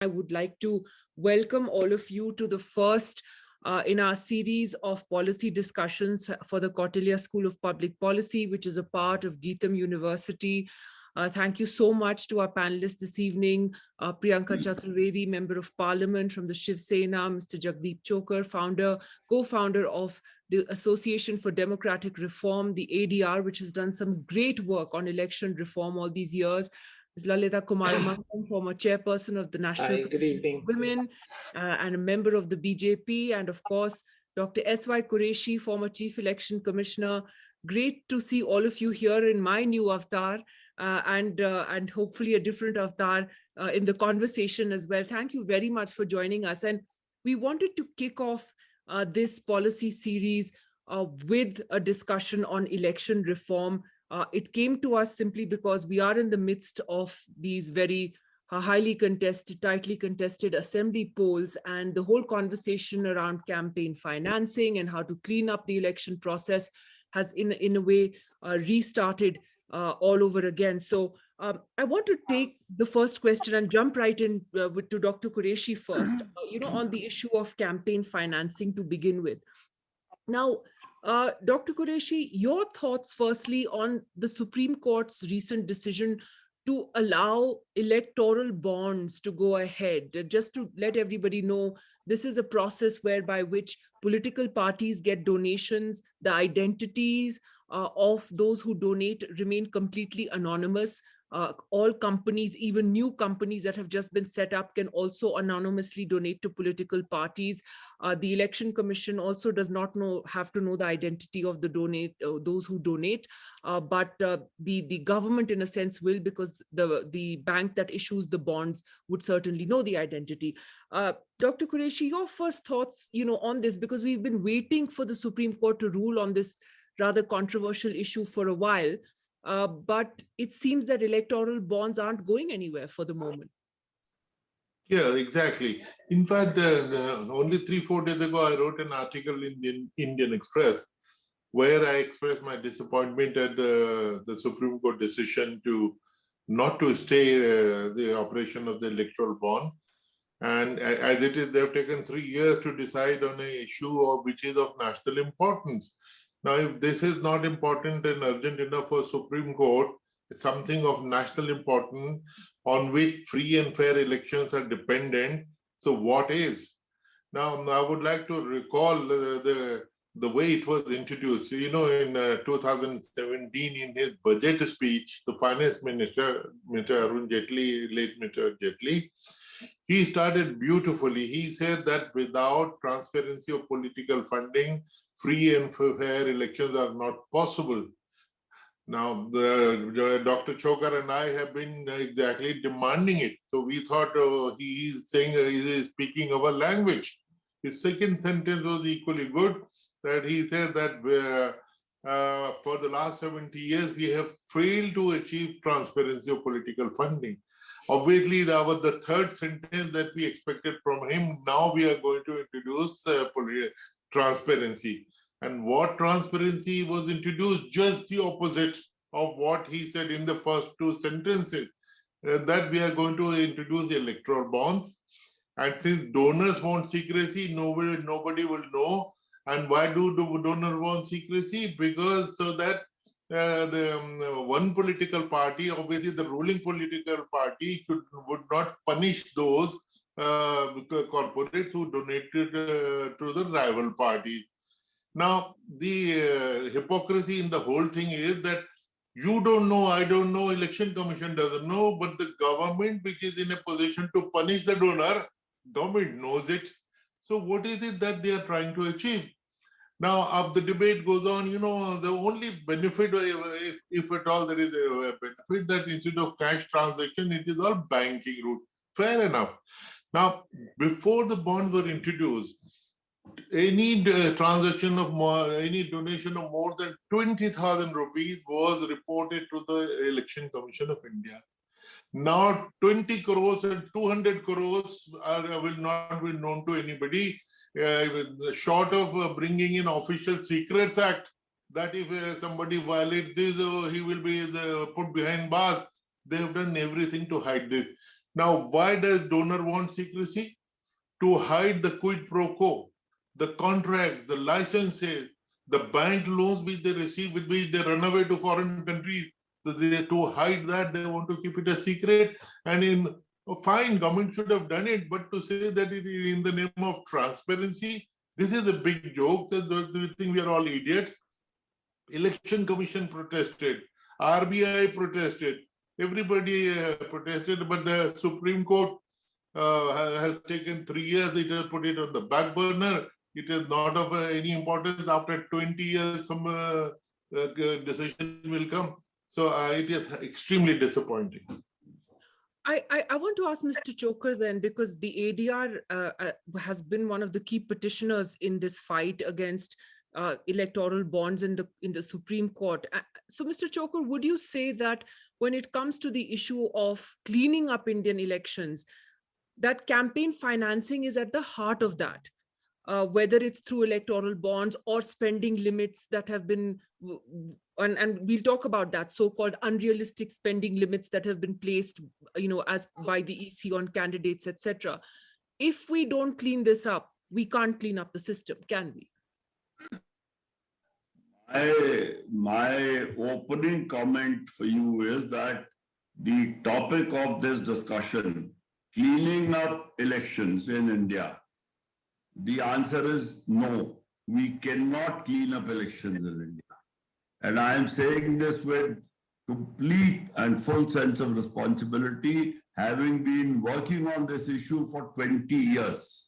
I would like to welcome all of you to the first in our series of policy discussions for the Kautilya School of Public Policy, which is a part of Geetham University. Thank you so much to our panelists this evening, Priyanka Chaturvedi, Member of Parliament from the Shiv Sena, Mr. Jagdeep Chokar, co-founder of the Association for Democratic Reform, the ADR, which has done some great work on election reform all these years, Ms. Lalita Kumaramangan, former chairperson of the National Hi, good Committee evening. for Women and a member of the BJP, and of course, Dr. S.Y. Qureshi, former Chief Election Commissioner. Great to see all of you here in my new avatar and hopefully a different avatar in the conversation as well. Thank you very much for joining us. And we wanted to kick off this policy series with a discussion on election reform. It came to us simply because we are in the midst of these very highly contested, tightly contested assembly polls, and the whole conversation around campaign financing and how to clean up the election process has in a way restarted all over again. So I want to take the first question and jump right in to Dr. Qureshi first, on the issue of campaign financing to begin with. Now, Dr. Qureshi, your thoughts firstly on the Supreme Court's recent decision to allow electoral bonds to go ahead. Just to let everybody know, this is a process whereby which political parties get donations, the identities of those who donate remain completely anonymous. All companies, even new companies that have just been set up, can also anonymously donate to political parties. The Election Commission also does not have to know the identity of those who donate, but the government, in a sense, will, because the bank that issues the bonds would certainly know the identity. Dr. Qureshi, your first thoughts, on this, because we've been waiting for the Supreme Court to rule on this rather controversial issue for a while. But it seems that electoral bonds aren't going anywhere for the moment. Yeah, exactly. In fact, only 3-4 days ago, I wrote an article in the Indian Express where I expressed my disappointment at the Supreme Court decision not to stay the operation of the electoral bond. And as it is, they've taken 3 years to decide on an issue which is of national importance. Now, if this is not important and urgent enough for Supreme Court, something of national importance on which free and fair elections are dependent, so what is? Now, I would like to recall the way it was introduced. In 2017, in his budget speech, the finance minister, Mr. Arun Jaitley, late Mr. Jaitley, he started beautifully. He said that without transparency of political funding, free and fair elections are not possible. Now, Dr. Chokar and I have been exactly demanding it. So we thought he is speaking our language. His second sentence was equally good, that he said that for the last 70 years, we have failed to achieve transparency of political funding. Obviously, that was the third sentence that we expected from him. Now we are going to introduce transparency. And what transparency was introduced? Just the opposite of what he said in the first 2 sentences, that we are going to introduce the electoral bonds. And since donors want secrecy, nobody will know. And why do donors want secrecy? Because so that one political party, obviously the ruling political party, would not punish those corporates who donated to the rival party. Now, the hypocrisy in the whole thing is that you don't know, I don't know, Election Commission doesn't know, but the government, which is in a position to punish the donor, government knows it. So what is it that they are trying to achieve? Now, as the debate goes on, the only benefit, if at all there is a benefit, that instead of cash transaction, it is all banking route. Fair enough. Now, before the bonds were introduced, any transaction of any donation of more than 20,000 rupees was reported to the Election Commission of India. Now 20 crores and 200 crores will not be known to anybody, short of bringing in Official Secrets Act, that if somebody violates this, he will be put behind bars. They have done everything to hide this. Now, why does donor want secrecy? To hide the quid pro quo, the contracts, the licenses, the bank loans which they receive, with which they run away to foreign countries. So to hide that, they want to keep it a secret. And fine, government should have done it, but to say that it is in the name of transparency, this is a big joke. So do you think we are all idiots? Election Commission protested, RBI protested, everybody protested, but the Supreme Court has taken 3 years. It has put it on the back burner. It is not of any importance. After 20 years, some decision will come. So it is extremely disappointing. I want to ask Mr. Chokar then, because the ADR has been one of the key petitioners in this fight against electoral bonds in the Supreme Court. So, Mr. Chokar, would you say that when it comes to the issue of cleaning up Indian elections, that campaign financing is at the heart of that, whether it's through electoral bonds or spending limits that have been, and we'll talk about that, so-called unrealistic spending limits that have been placed, as by the EC on candidates, etc. If we don't clean this up, we can't clean up the system, can we? My opening comment for you is that the topic of this discussion, cleaning up elections in India, the answer is no. We cannot clean up elections in India. And I am saying this with complete and full sense of responsibility, having been working on this issue for 20 years.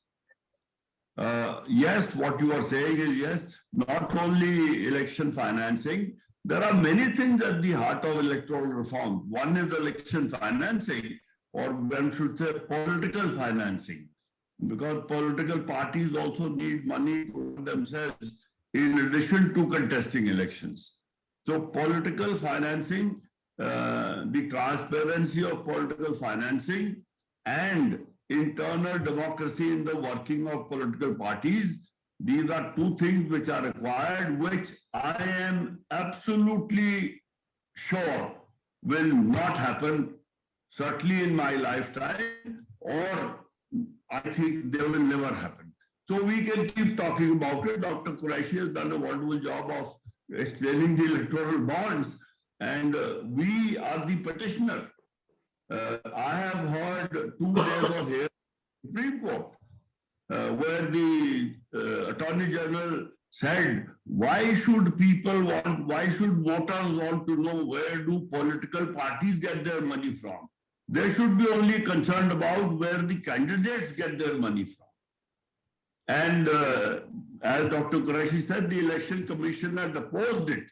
Yes, what you are saying is yes, not only election financing, there are many things at the heart of electoral reform. One is election financing, or one should say political financing, because political parties also need money for themselves in addition to contesting elections. So political financing, the transparency of political financing, and internal democracy in the working of political parties, these are two things which are required, which I am absolutely sure will not happen, certainly in my lifetime, or I think they will never happen. So we can keep talking about it. Dr. Qureshi has done a wonderful job of explaining the electoral bonds, and we are the petitioner. I have heard 2 days of hearing in the Supreme Court, where the Attorney General said, why should voters want to know where do political parties get their money from? They should be only concerned about where the candidates get their money from. And as Dr. Qureshi said, the Election Commission had opposed it.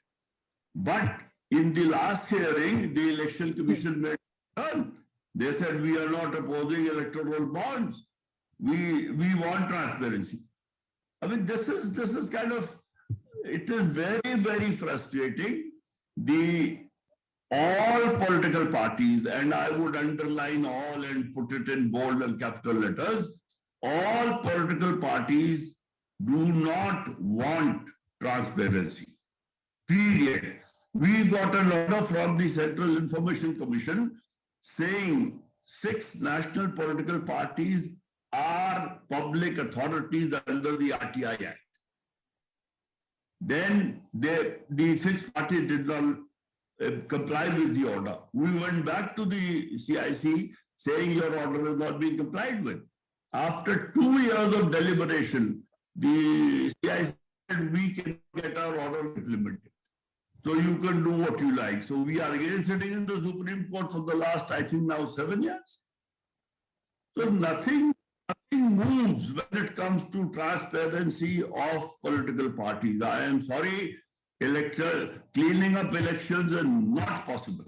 But in the last hearing, the Election Commission made a turn. They said, we are not opposing electoral bonds. We want transparency. I mean, this is kind of, it is very, very frustrating. All political parties, and I would underline all and put it in bold and capital letters, all political parties do not want transparency, period. We got a letter from the Central Information Commission saying 6 national political parties are public authorities under the RTI Act. Then the 6th party did not comply with the order. We went back to the CIC saying your order is not being complied with. After 2 years of deliberation, the CIC said we can get our order implemented. So you can do what you like. So we are again sitting in the Supreme Court for the last, I think now 7 years. So nothing moves when it comes to transparency of political parties. I am sorry, cleaning up elections is not possible.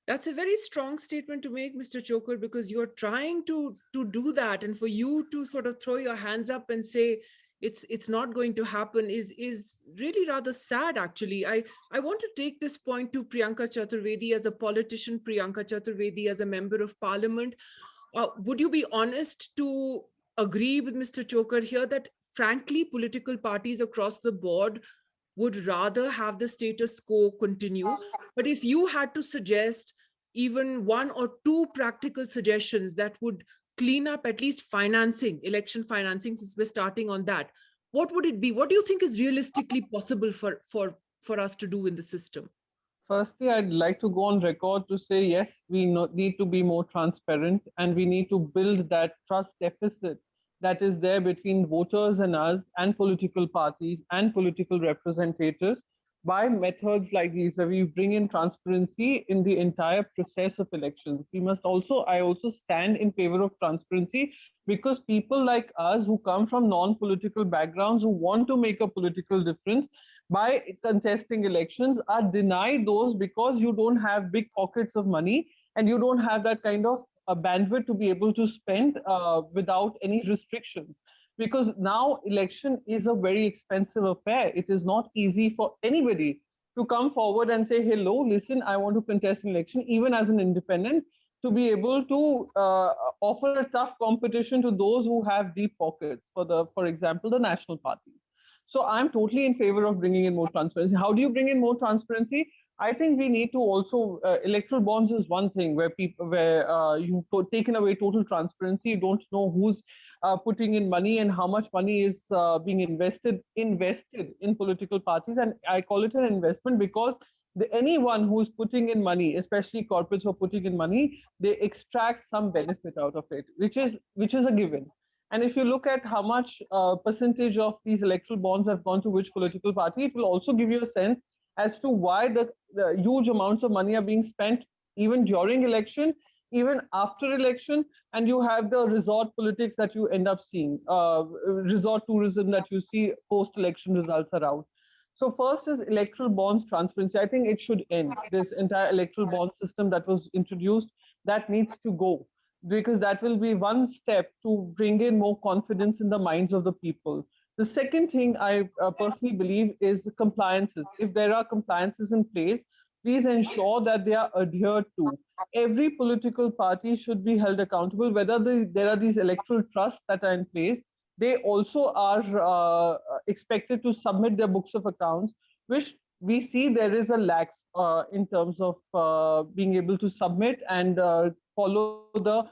That's a very strong statement to make, Mr. Chokar, because you're trying to do that, and for you to sort of throw your hands up and say it's not going to happen is really rather sad, actually. I want to take this point to Priyanka Chaturvedi as a politician, Priyanka Chaturvedi as a member of parliament. Would you be honest to agree with Mr. Chokar here that, frankly, political parties across the board would rather have the status quo continue? But if you had to suggest even one or two practical suggestions that would clean up at least financing, election financing, since we're starting on that, what would it be? What do you think is realistically possible for us to do in the system? Firstly, I'd like to go on record to say, yes, we need to be more transparent, and we need to build that trust deficit that is there between voters and us and political parties and political representatives by methods like these, where we bring in transparency in the entire process of elections. I also stand in favor of transparency, because people like us who come from non-political backgrounds, who want to make a political difference by contesting elections, are denied those because you don't have big pockets of money and you don't have that kind of bandwidth to be able to spend without any restrictions. Because now election is a very expensive affair. It is not easy for anybody to come forward and say, hello, listen, I want to contest an election, even as an independent, to be able to offer a tough competition to those who have deep pockets, for example, the national parties. So I'm totally in favor of bringing in more transparency. How do you bring in more transparency? I think we need to also, electoral bonds is one thing where you've taken away total transparency. You don't know who's putting in money and how much money is being invested in political parties. And I call it an investment because anyone who's putting in money, especially corporates who are putting in money, they extract some benefit out of it, which is a given. And if you look at how much percentage of these electoral bonds have gone to which political party, it will also give you a sense as to why the huge amounts of money are being spent even during election, even after election, and you have the resort politics that you end up seeing, resort tourism that you see post-election results are out. So first is electoral bonds transparency. I think it should end. This entire electoral bond system that was introduced, that needs to go, because that will be one step to bring in more confidence in the minds of the people. The second thing I personally believe is compliances. If there are compliances in place, please ensure that they are adhered to. Every political party should be held accountable, whether there are these electoral trusts that are in place. They also are expected to submit their books of accounts, which we see there is a lack in terms of being able to submit and follow the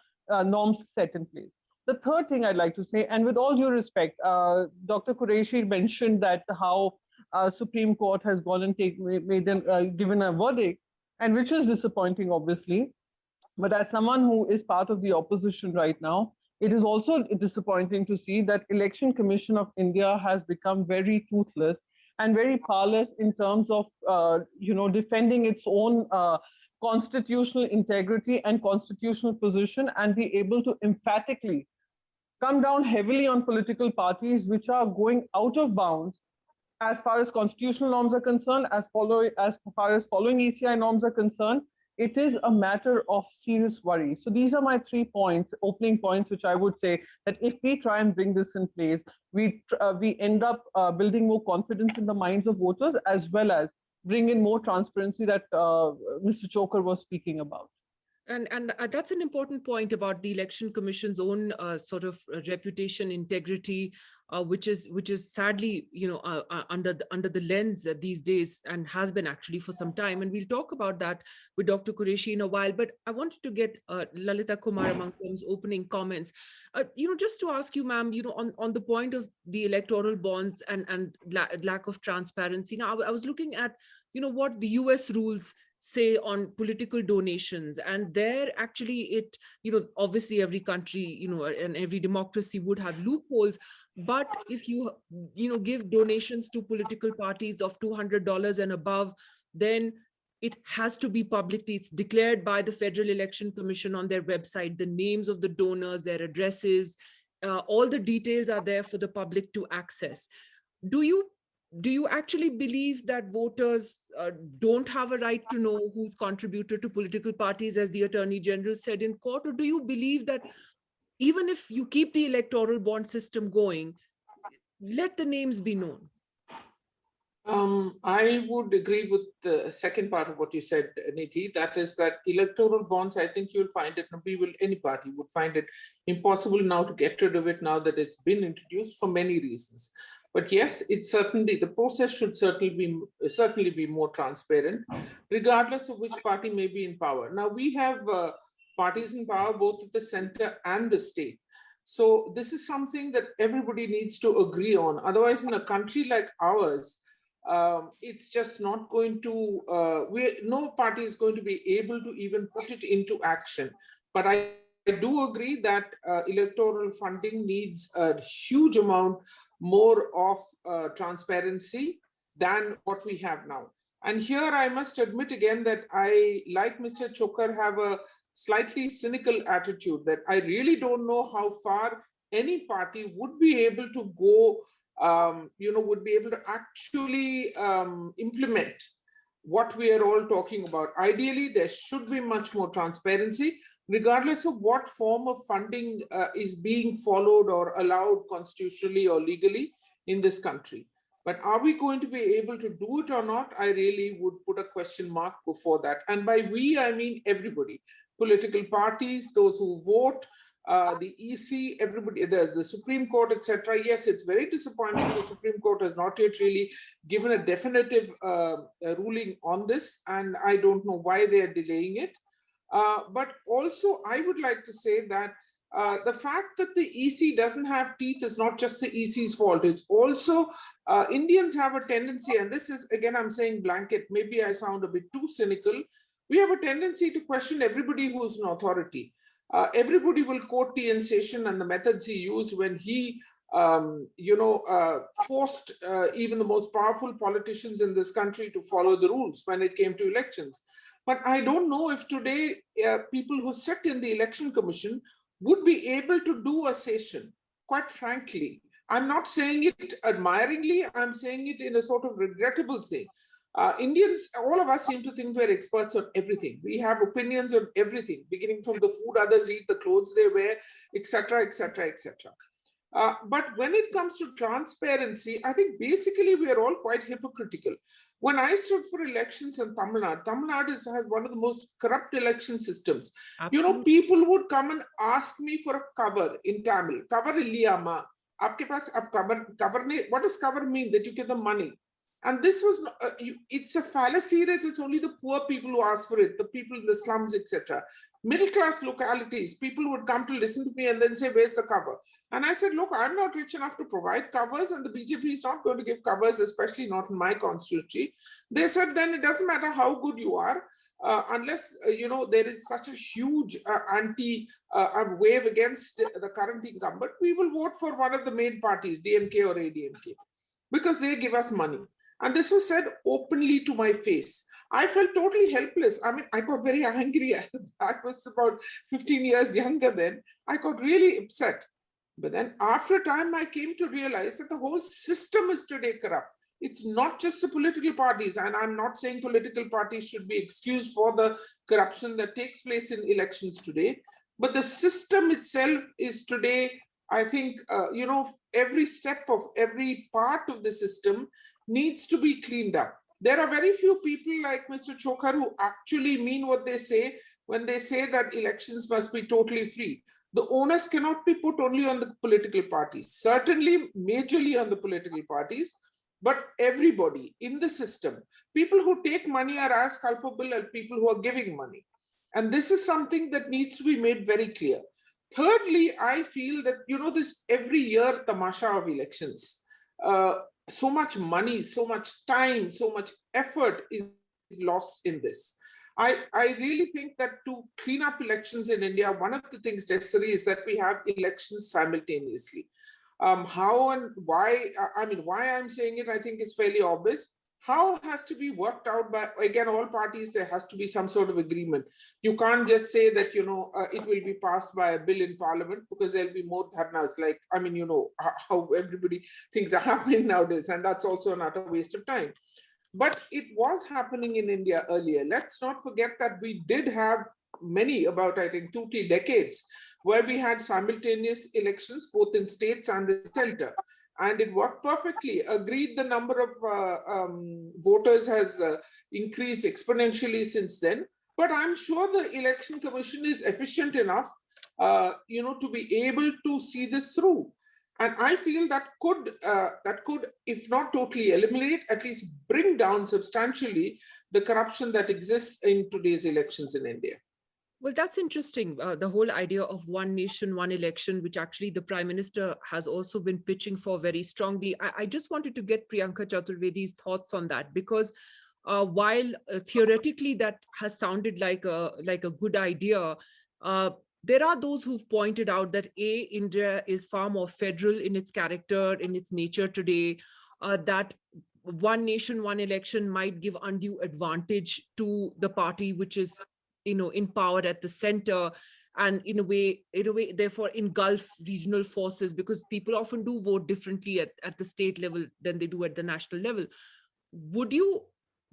norms set in place. The third thing I'd like to say, and with all due respect, Dr. Qureshi mentioned that how Supreme Court has gone and given a verdict, and which is disappointing, obviously. But as someone who is part of the opposition right now, it is also disappointing to see that Election Commission of India has become very toothless and very powerless in terms of defending its own constitutional integrity and constitutional position, and be able to emphatically come down heavily on political parties which are going out of bounds as far as constitutional norms are concerned, as far as following ECI norms are concerned. It is a matter of serious worry. So these are my 3 points, opening points, which I would say that if we try and bring this in place, we end up building more confidence in the minds of voters, as well as bring in more transparency that Mr. Chokar was speaking about. And that's an important point about the Election Commission's own sort of reputation, integrity, which is sadly, under the lens these days, and has been actually for some time. And we'll talk about that with Dr. Qureshi in a while. But I wanted to get Lalita Kumaramangam's opening comments. Just to ask you, ma'am, on the point of the electoral bonds and lack of transparency. Now, I was looking at, what the US rules say on political donations, and there actually it, obviously every country, and every democracy would have loopholes, but if you give donations to political parties of $200 and above, then it has to be publicly, it's declared by the Federal Election Commission on their website, the names of the donors, their addresses, all the details are there for the public to access. Do you actually believe that voters don't have a right to know who's contributed to political parties, as the Attorney General said in court? Or do you believe that even if you keep the electoral bond system going, let the names be known? I would agree with the second part of what you said, Nidhi. That is that electoral bonds, I think you'll find it, any party would find it impossible now to get rid of it now that it's been introduced for many reasons. But yes, it's certainly, the process should certainly be more transparent, regardless of which party may be in power. Now we have parties in power both at the center and the state. So this is something that everybody needs to agree on. Otherwise, in a country like ours, it's just not going to, no party is going to be able to even put it into action. But I do agree that electoral funding needs a huge amount more of transparency than what we have now. And here I must admit again that I, like Mr. Chokar, have a slightly cynical attitude that I really don't know how far any party would be able to go, would be able to actually implement what we are all talking about. Ideally, there should be much more transparency, regardless of what form of funding is being followed or allowed constitutionally or legally in this country. But are we going to be able to do it or not? I really would put a question mark before that. And by we, I mean everybody. Political parties, those who vote, the EC, everybody, the Supreme Court, etc. Yes, it's very disappointing. The Supreme Court has not yet really given a definitive ruling on this, and I don't know why they are delaying it. But also, I would like to say that the fact that the EC doesn't have teeth is not just the EC's fault. It's also Indians have a tendency, and this is, again, I'm saying blanket, maybe I sound a bit too cynical. We have a tendency to question everybody who's an authority. Everybody will quote T.N. Seshan and the methods he used when he, forced even the most powerful politicians in this country to follow the rules when it came to elections. But I don't know if today people who sit in the Election Commission would be able to do a session, quite frankly. I'm not saying it admiringly, I'm saying it in a sort of regrettable thing. Indians, all of us seem to think we're experts on everything. We have opinions on everything, beginning from the food others eat, the clothes they wear, etc., etc., etc. But when it comes to transparency, I think basically we are all quite hypocritical. When I stood for elections in Tamil Nadu has one of the most corrupt election systems. Absolutely. You know, people would come and ask me for a cover in Tamil. Cover illiyama. Aapke paas ab cover ne, what does cover mean? That you get the money. And this was, it's a fallacy that it's only the poor people who ask for it, the people in the slums, etc. Middle class localities, people would come to listen to me and then say, where's the cover? And I said, look, I'm not rich enough to provide covers, and the BJP is not going to give covers, especially not in my constituency. They said, then it doesn't matter how good you are, unless, there is such a huge wave against the current incumbent, we will vote for one of the main parties, DMK or ADMK, because they give us money. And this was said openly to my face. I felt totally helpless. I mean, I got very angry. I was about 15 years younger then. I got really upset. But then after a time, I came to realize that the whole system is today corrupt. It's not just the political parties. And I'm not saying political parties should be excused for the corruption that takes place in elections today. But the system itself is today, I think, every step of every part of the system needs to be cleaned up. There are very few people like Mr. Chokar who actually mean what they say when they say that elections must be totally free. The onus cannot be put only on the political parties, certainly majorly on the political parties, but everybody in the system. People who take money are as culpable as people who are giving money. And this is something that needs to be made very clear. Thirdly, I feel that, this every year tamasha of elections, so much money, so much time, so much effort is lost in this. I really think that to clean up elections in India, one of the things necessary is that we have elections simultaneously. How and why, why I'm saying it, I think is fairly obvious. How has to be worked out by, again, all parties, there has to be some sort of agreement. You can't just say that, it will be passed by a bill in parliament, because there'll be more dharnas, like, how everybody things are happening nowadays. And that's also an utter waste of time. But it was happening in India earlier. Let's not forget that we did have about, I think, 2-3 decades, where we had simultaneous elections, both in states and the center. And it worked perfectly. Agreed, the number of voters has increased exponentially since then. But I'm sure the Election Commission is efficient enough, to be able to see this through. And I feel that could, if not totally eliminate, at least bring down substantially the corruption that exists in today's elections in India. Well, that's interesting. The whole idea of one nation, one election, which actually the Prime Minister has also been pitching for very strongly. I just wanted to get Priyanka Chaturvedi's thoughts on that, because while theoretically that has sounded like a good idea, there are those who've pointed out that India is far more federal in its character, in its nature today, that one nation, one election might give undue advantage to the party which is, in power at the center, and in a way, therefore engulf regional forces, because people often do vote differently at the state level than they do at the national level. Would you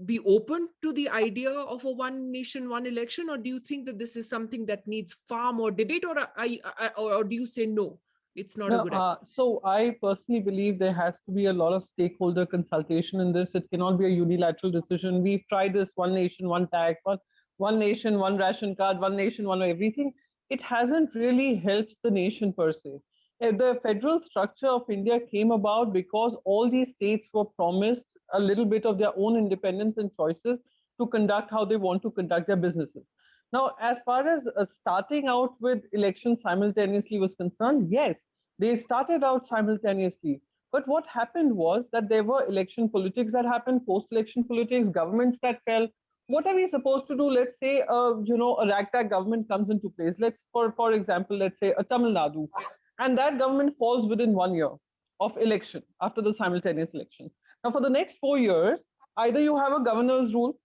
be open to the idea of a one nation, one election, or do you think that this is something that needs far more debate, or do you say no, it's not a good idea? So I personally believe there has to be a lot of stakeholder consultation in this. It cannot be a unilateral decision. We've tried this one nation, one tax, one nation, one ration card, one nation, one everything. It hasn't really helped the nation per se. The federal structure of India came about because all these states were promised a little bit of their own independence and choices to conduct how they want to conduct their businesses. Now, as far as starting out with elections simultaneously was concerned, yes, they started out simultaneously. But what happened was that there were election politics that happened, post-election politics, governments that fell. What are we supposed to do? Let's say, a ragtag government comes into place. For example, let's say a Tamil Nadu, and that government falls within 1 year of election after the simultaneous elections. Now, for the next 4 years, either you have a governor's rule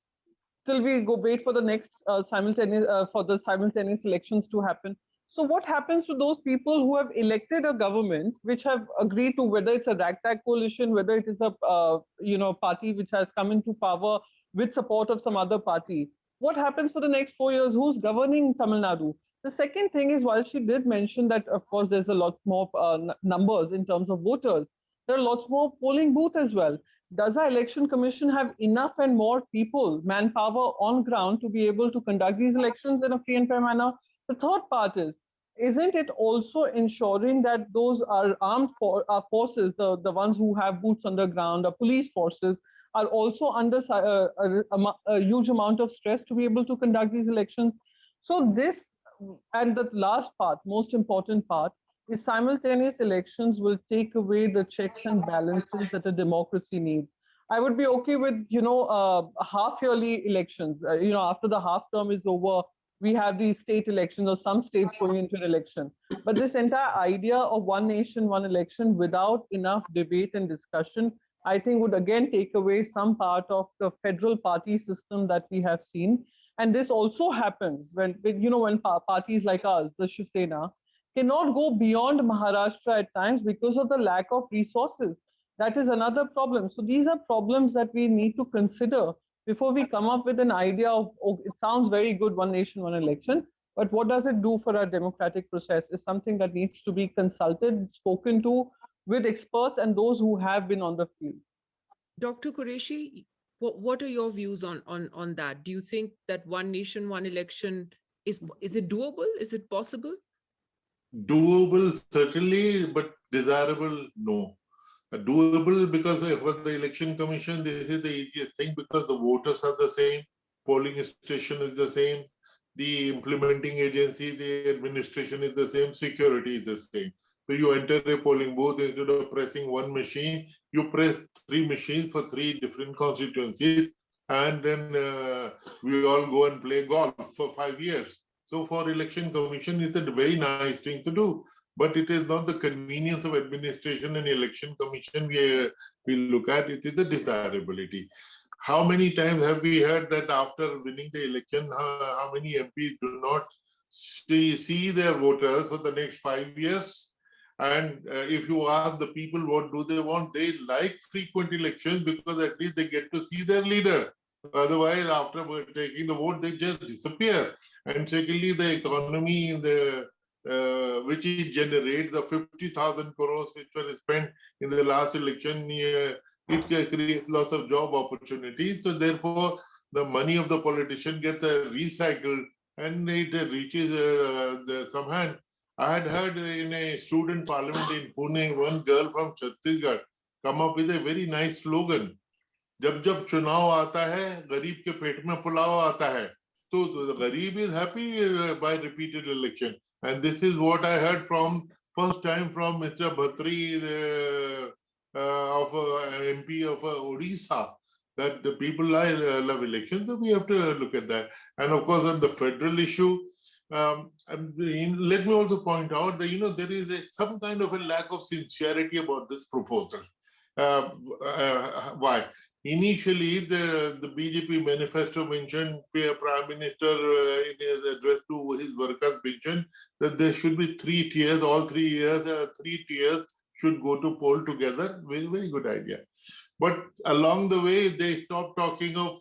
till we go wait for the next simultaneous elections to happen. So what happens to those people who have elected a government which have agreed to, whether it's a ragtag coalition, whether it is a party which has come into power with support of some other party? What happens for the next 4 years? Who's governing Tamil Nadu? The second thing is, while she did mention that, of course, there's a lot more numbers in terms of voters, there are lots more polling booths as well. Does our election commission have enough and more people, manpower on ground to be able to conduct these elections in a free and fair manner? The third part is, isn't it also ensuring that those are armed forces, the ones who have boots on the ground, the police forces, are also under a huge amount of stress to be able to conduct these elections? So this, and the last part, most important part, is simultaneous elections will take away the checks and balances that a democracy needs. I would be okay with, half-yearly elections. After the half term is over, we have these state elections or some states going into an election. But this entire idea of one nation, one election without enough debate and discussion, I think would again take away some part of the federal party system that we have seen. And this also happens when parties like ours, the Shiv Sena, cannot go beyond Maharashtra at times because of the lack of resources. That is another problem. So these are problems that we need to consider before we come up with an idea of, oh, it sounds very good, one nation, one election, but what does it do for our democratic process is something that needs to be consulted, spoken to with experts and those who have been on the field. Dr. Qureshi, what are your views on that? Do you think that one nation, one election, is it doable? Is it possible? Doable, certainly, but desirable, no. Doable because for the election commission, this is the easiest thing because the voters are the same, polling station is the same, the implementing agency, the administration is the same, security is the same. So you enter a polling booth, instead of pressing one machine, you press 3 machines for 3 different constituencies, and then we all go and play golf for 5 years. So for election commission, it's a very nice thing to do, but it is not the convenience of administration and election commission we look at, it is the desirability. How many times have we heard that after winning the election, how many MPs do not see their voters for the next 5 years? And if you ask the people what do they want, they like frequent elections because at least they get to see their leader. Otherwise, after taking the vote, they just disappear. And secondly, the economy in the which it generates, the 50,000 crores which were spent in the last election, it creates lots of job opportunities. So therefore, the money of the politician gets recycled and it reaches some hand. I had heard in a student parliament in Pune, one girl from Chhattisgarh come up with a very nice slogan. जब जब चुनाव आता है, गरीब के पेट में पुलाव आता है, तो the गरीब is happy by repeated election. And this is what I heard from first time from Mr. Bhatri, of MP of Odisha, that the people love elections. So we have to look at that. And of course, on the federal issue, let me also point out that there is some kind of a lack of sincerity about this proposal. Why? Initially, the BJP manifesto mentioned, Prime Minister in his address to his workers mentioned that there should be 3 tiers, all 3 years, 3 tiers should go to poll together. Very, very good idea. But along the way, they stopped talking of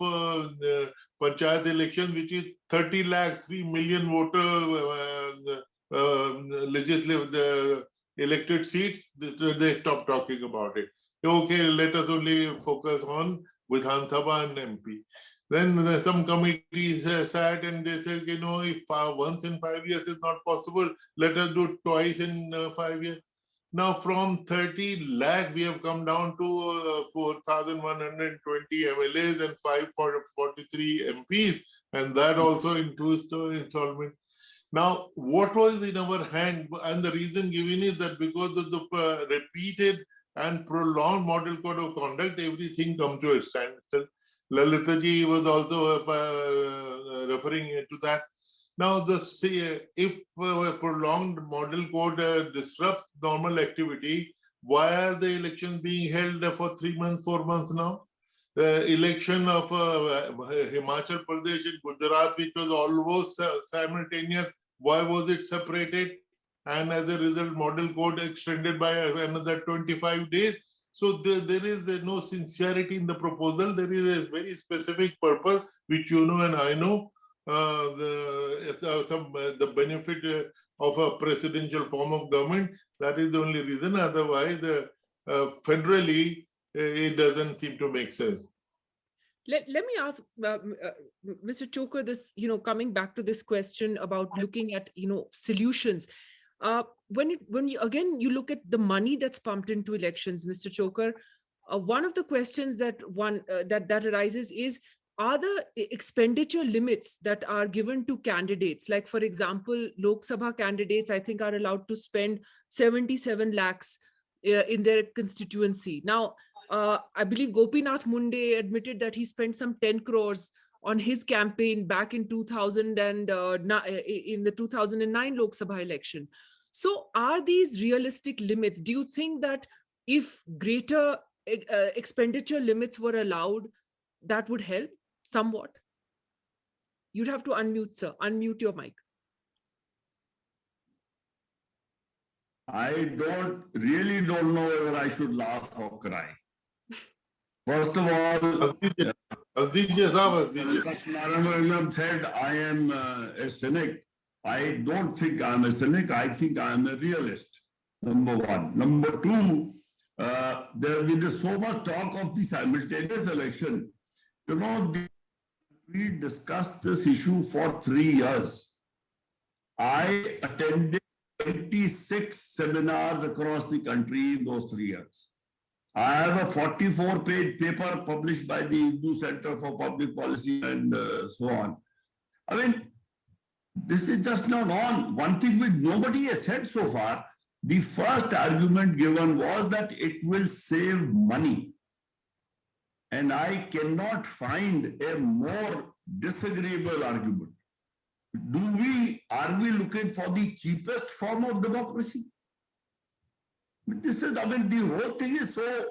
Panchayat elections, which is 30 lakh, 3 million voter legislative elected seats. They stopped talking about it. Okay, let us only focus on Vidhan Sabha and MP. Then some committees sat and they said, if once in 5 years is not possible, let us do twice in 5 years. Now from 30 lakh, we have come down to 4,120 MLAs and 543 MPs, and that also in 2 installments. Now, what was in our hand? And the reason given is that because of the repeated and prolonged model code of conduct, everything comes to a standstill. Lalita ji was also referring to that. Now, if a prolonged model code disrupts normal activity, why are the elections being held for 3 months, 4 months now? The election of Himachal Pradesh and Gujarat, which was almost simultaneous, why was it separated? And as a result, model code extended by another 25 days. So there is no sincerity in the proposal. There is a very specific purpose, which you know and I know, the benefit of a presidential form of government. That is the only reason. Otherwise, federally, it doesn't seem to make sense. Let me ask Mr. Chokar this, coming back to this question about looking at, solutions. When you look at the money that's pumped into elections, Mr. Chokar, one of the questions that arises is, are the expenditure limits that are given to candidates, like for example, Lok Sabha candidates, I think are allowed to spend 77 lakhs in their constituency. Now, I believe Gopinath Munde admitted that he spent some 10 crores on his campaign back in 2000 and in the 2009 Lok Sabha election. So are these realistic limits? Do you think that if greater expenditure limits were allowed, that would help somewhat? You'd have to unmute, sir. Unmute your mic. I really don't know whether I should laugh or cry. First of all, Narendra said I am a cynic. I don't think I'm a cynic. I think I'm a realist, number one. Number two, there has been so much talk of the simultaneous election. We discussed this issue for 3 years. I attended 26 seminars across the country in those 3 years. I have a 44-page paper published by the Hindu Center for Public Policy and so on. I mean, this is just not on. One thing which nobody has said so far, the first argument given was that it will save money. And I cannot find a more disagreeable argument. Are we looking for the cheapest form of democracy? This is, the whole thing is so,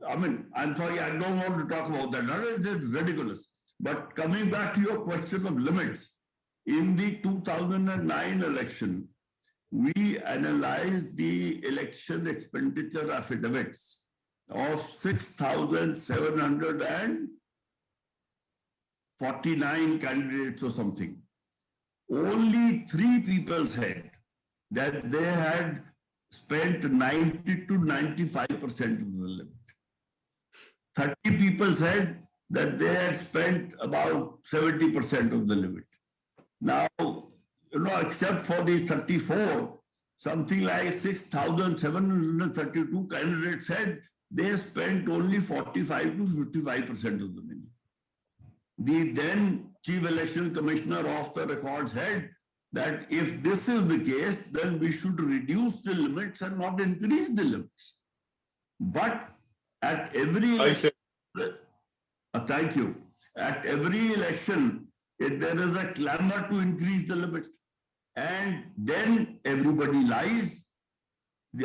I'm sorry, I don't want to talk about that. It's ridiculous. But coming back to your question of limits, in the 2009 election, we analyzed the election expenditure affidavits of 6,749 candidates or something. Only 3 people said that they had spent 90 to 95% of the limit. 30 people said that they had spent about 70% of the limit. Now, except for these 34, something like 6,732 candidates said they spent only 45 to 55% of the money. The then Chief Election Commissioner off the record said that if this is the case, then we should reduce the limits and not increase the limits. But at every election, thank you. At every election, there is a clamor to increase the limit. And then everybody lies.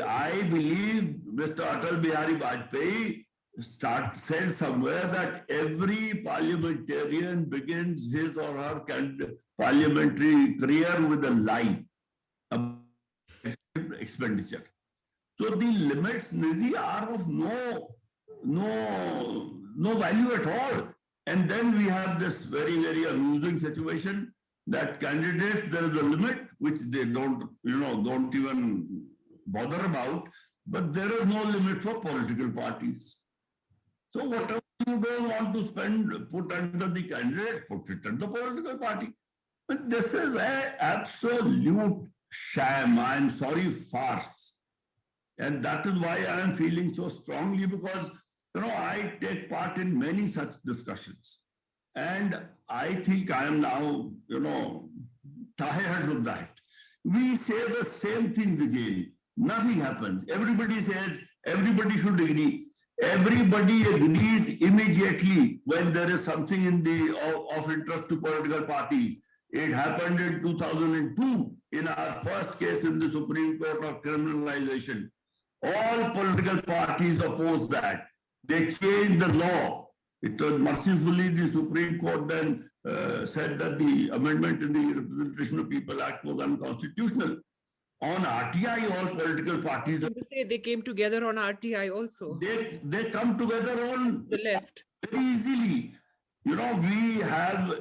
I believe Mr. Atal Bihari Vajpayee said somewhere that every parliamentarian begins his or her parliamentary career with a lie about expenditure. So the limits, Nidhi, are of no value at all. And then we have this very, very amusing situation that candidates, there is a limit which they don't even bother about, but there is no limit for political parties. So whatever you don't want to spend, put under the candidate, put it under the political party. But this is an absolute sham. I'm sorry, farce. And that is why I am feeling so strongly, because I take part in many such discussions. And I think I am now, tired of that. We say the same things again. Nothing happens. Everybody says everybody should agree. Everybody agrees immediately when there is something of interest to political parties. It happened in 2002 in our first case in the Supreme Court of criminalization. All political parties opposed that. They changed the law. It was mercifully the Supreme Court then said that the amendment in the Representation of People Act was unconstitutional. On RTI, all political parties... They came together on RTI also. They come together on... The left. Very easily. We have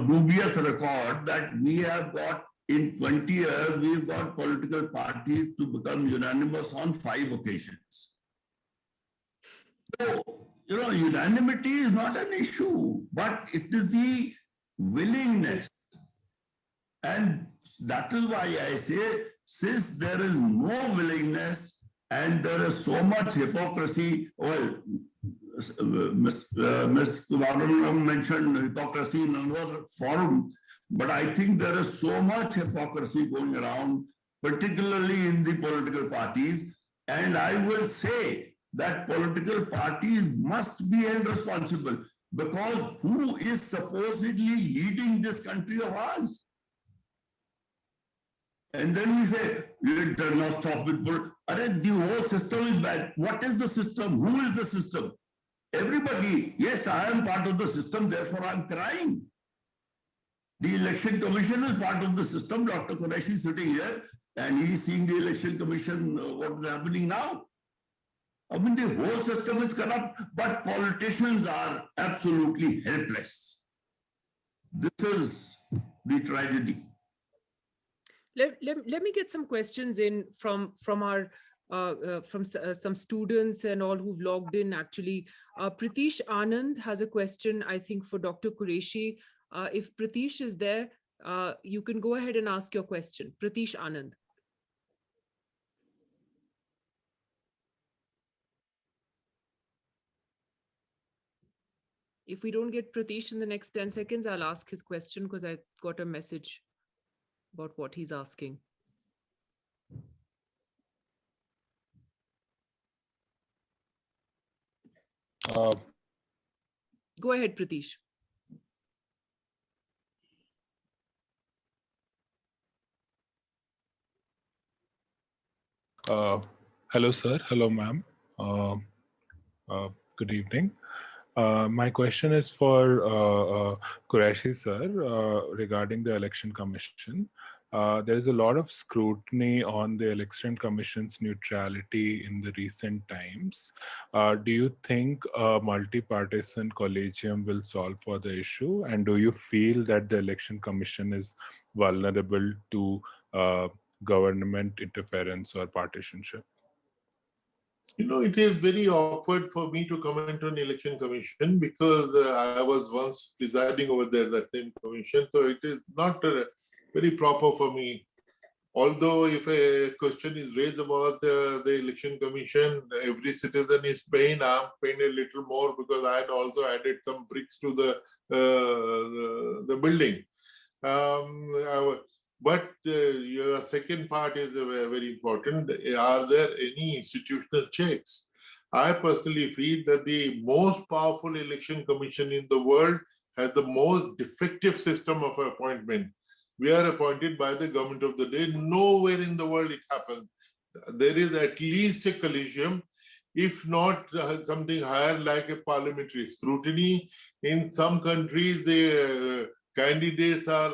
dubious record that we have got, in 20 years, we've got political parties to become unanimous on 5 occasions. So, unanimity is not an issue, but it is the willingness. And that is why I say, since there is no willingness and there is so much hypocrisy, well, Ms. Kumaran mentioned hypocrisy in another forum, but I think there is so much hypocrisy going around, particularly in the political parties. And I will say that political parties must be held responsible, because who is supposedly leading this country of ours? And then we say, you cannot stop it. The whole system is bad. What is the system? Who is the system? Everybody. Yes, I am part of the system, therefore I am crying. The Election Commission is part of the system. Dr. Qureshi is sitting here and he is seeing the Election Commission, what is happening now. I mean, the whole system is corrupt, but politicians are absolutely helpless. This is the tragedy. Let me get some questions in from our some students and all who've logged in. Actually, Pratish Anand has a question, I think, for Dr. Qureshi. If Pratish is there, you can go ahead and ask your question. Pratish Anand. If we don't get Pratish in the next 10 seconds, I'll ask his question, because I got a message about what he's asking. Go ahead, Pratish. Hello, sir. Hello, ma'am. Good evening. My question is for Qureshi, sir, regarding the Election Commission. There is a lot of scrutiny on the Election Commission's neutrality in the recent times. Do you think a multi-partisan collegium will solve for the issue? And do you feel that the Election Commission is vulnerable to government interference or partisanship? It is very awkward for me to comment on Election Commission, because I was once presiding over there, that same commission. So it is not very proper for me Although if a question is raised about the election commission, every citizen is paying. I'm paying a little more because I had also added some bricks to the building. But your second part is very important. Are there any institutional checks? I personally feel that the most powerful election commission in the world has the most defective system of appointment. We are appointed by the government of the day. Nowhere in the world it happens. There is at least a collegium, if not something higher like a parliamentary scrutiny. In some countries, the candidates are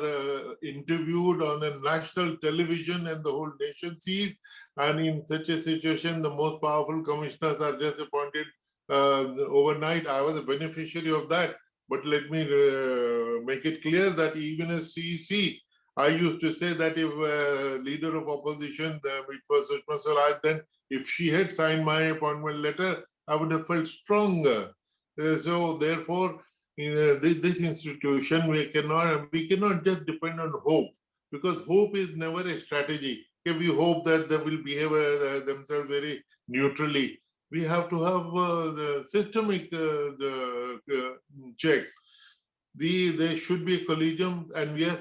interviewed on a national television and the whole nation sees. And in such a situation, the most powerful commissioners are just appointed overnight. I was a beneficiary of that. But let me make it clear that even as CEC, I used to say that if leader of opposition, which was Sushma Swaraj, then if she had signed my appointment letter, I would have felt stronger. So therefore, in this institution, we cannot just depend on hope, because hope is never a strategy. If we hope that they will behave themselves very neutrally, we have to have the systemic checks. There should be a collegium, and we are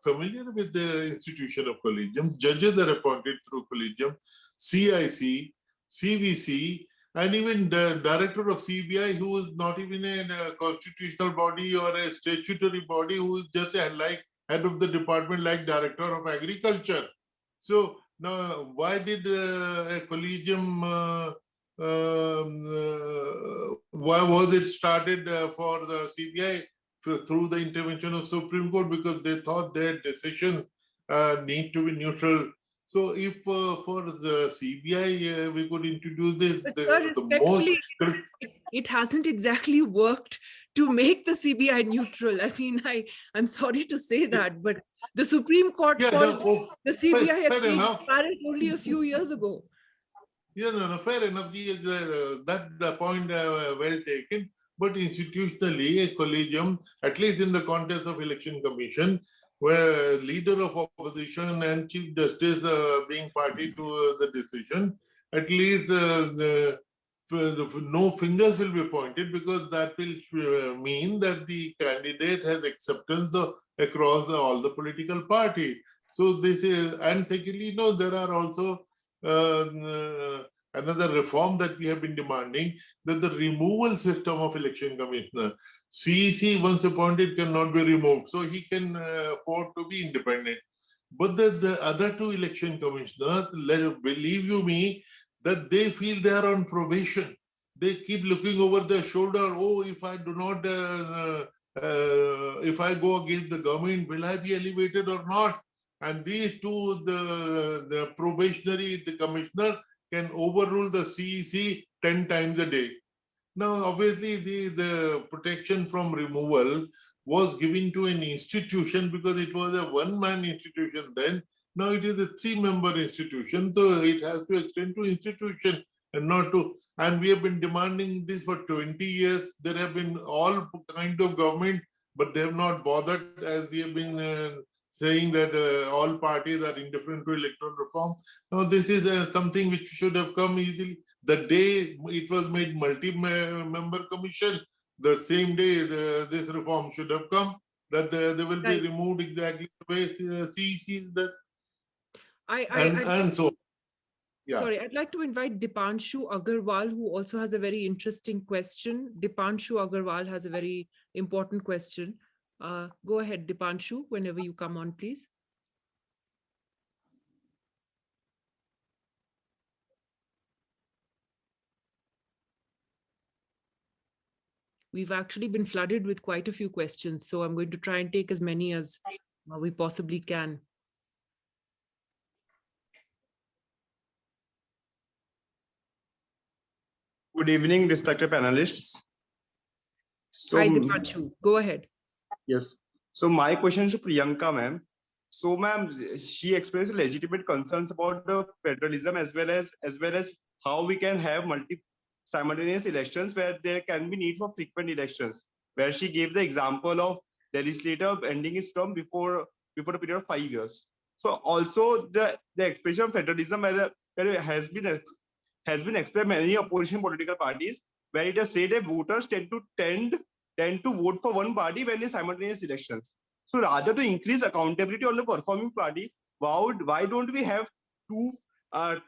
familiar with the institution of collegiums. Judges are appointed through collegium, CIC, CVC, and even the director of CBI, who is not even a constitutional body or a statutory body, who is just like head of the department, like director of agriculture. So now, why did a collegium? Why was it started for the CBI through the intervention of Supreme Court? Because they thought their decisions need to be neutral. So if for the CBI we could introduce this, it hasn't exactly worked to make the CBI neutral. I mean, I'm sorry to say that, but the Supreme Court called the CBI transparent only a few years ago. Yeah, no, fair enough. That point well taken. But institutionally, a collegium, at least in the context of election commission, where leader of opposition and chief justice being party to the decision, at least no fingers will be pointed, because that will mean that the candidate has acceptance across all the political parties. So this is, and secondly, no, there are also another reform that we have been demanding, that the removal system of election commissioner. CEC, once appointed, cannot be removed, so he can afford to be independent. But the other two election commissioners, believe you me, that they feel they are on probation. They keep looking over their shoulder. Oh, if I do not, if I go against the government, will I be elevated or not? And these two, the probationary, the commissioner, can overrule the CEC 10 times a day. Now, obviously, the protection from removal was given to an institution because it was a one-man institution then. Now it is a three-member institution, so it has to extend to institution and not to. And we have been demanding this for 20 years. There have been all kinds of government, but they have not bothered, as we have been saying that all parties are indifferent to electoral reform. Now, this is something which should have come easily. The day it was made multi-member commission, the same day this reform should have come, that they will be removed exactly the way CEC is that. And so, yeah. Sorry, I'd like to invite Dipanshu Agarwal, who also has a very interesting question. Dipanshu Agarwal has a very important question. Go ahead, Dipanshu, whenever you come on, please. We've actually been flooded with quite a few questions, so I'm going to try and take as many as we possibly can. Good evening, respected panelists. So, hi, Dipanshu. Go ahead. Yes. So my question is to Priyanka, ma'am. So, ma'am, she expressed legitimate concerns about the federalism as well as how we can have simultaneous elections where there can be need for frequent elections. Where she gave the example of the legislator ending his term before a period of 5 years. So also the expression of federalism has been explained by many opposition political parties, where it has said that voters tend to vote for one party when in simultaneous elections. So rather to increase accountability on the performing party, why don't we have two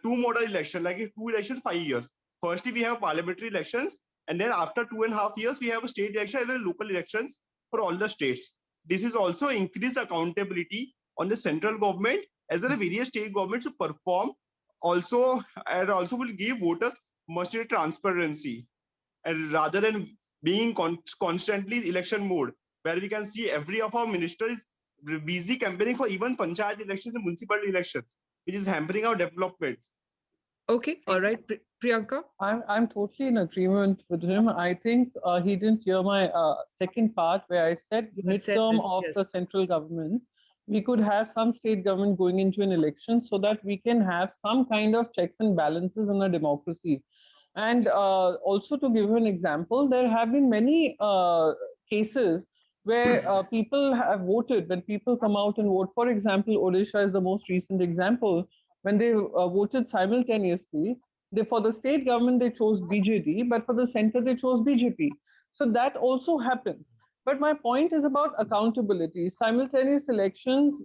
model elections, like 2 elections, 5 years? Firstly, we have parliamentary elections, and then after 2.5 years, we have a state election and then local elections for all the states. This is also increased accountability on the central government as well as various state governments to perform. Also will give voters much needed transparency, and rather than being constantly election mode, where we can see every of our ministers busy campaigning for even panchayat elections and municipal elections, which is hampering our development. Okay, all right, Priyanka. I'm totally in agreement with him. I think he didn't hear my second part where I said midterm of the central government. We could have some state government going into an election so that we can have some kind of checks and balances in a democracy. And also to give an example, there have been many cases where people have voted. When people come out and vote, for example, Odisha is the most recent example. When they voted simultaneously, for the state government, they chose BJD, but for the center, they chose BJP. So that also happens. But my point is about accountability. Simultaneous elections,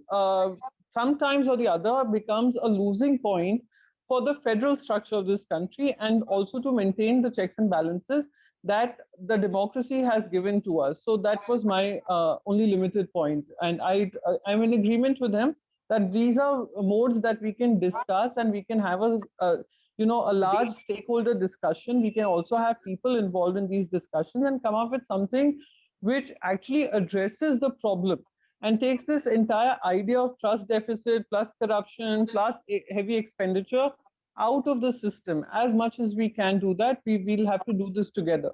sometimes or the other, becomes a losing point for the federal structure of this country, and also to maintain the checks and balances that the democracy has given to us. So that was my only limited point. And I'm in agreement with him that these are modes that we can discuss, and we can have a large stakeholder discussion. We can also have people involved in these discussions and come up with something which actually addresses the problem and takes this entire idea of trust deficit plus corruption plus heavy expenditure out of the system. As much as we can do that, we will have to do this together.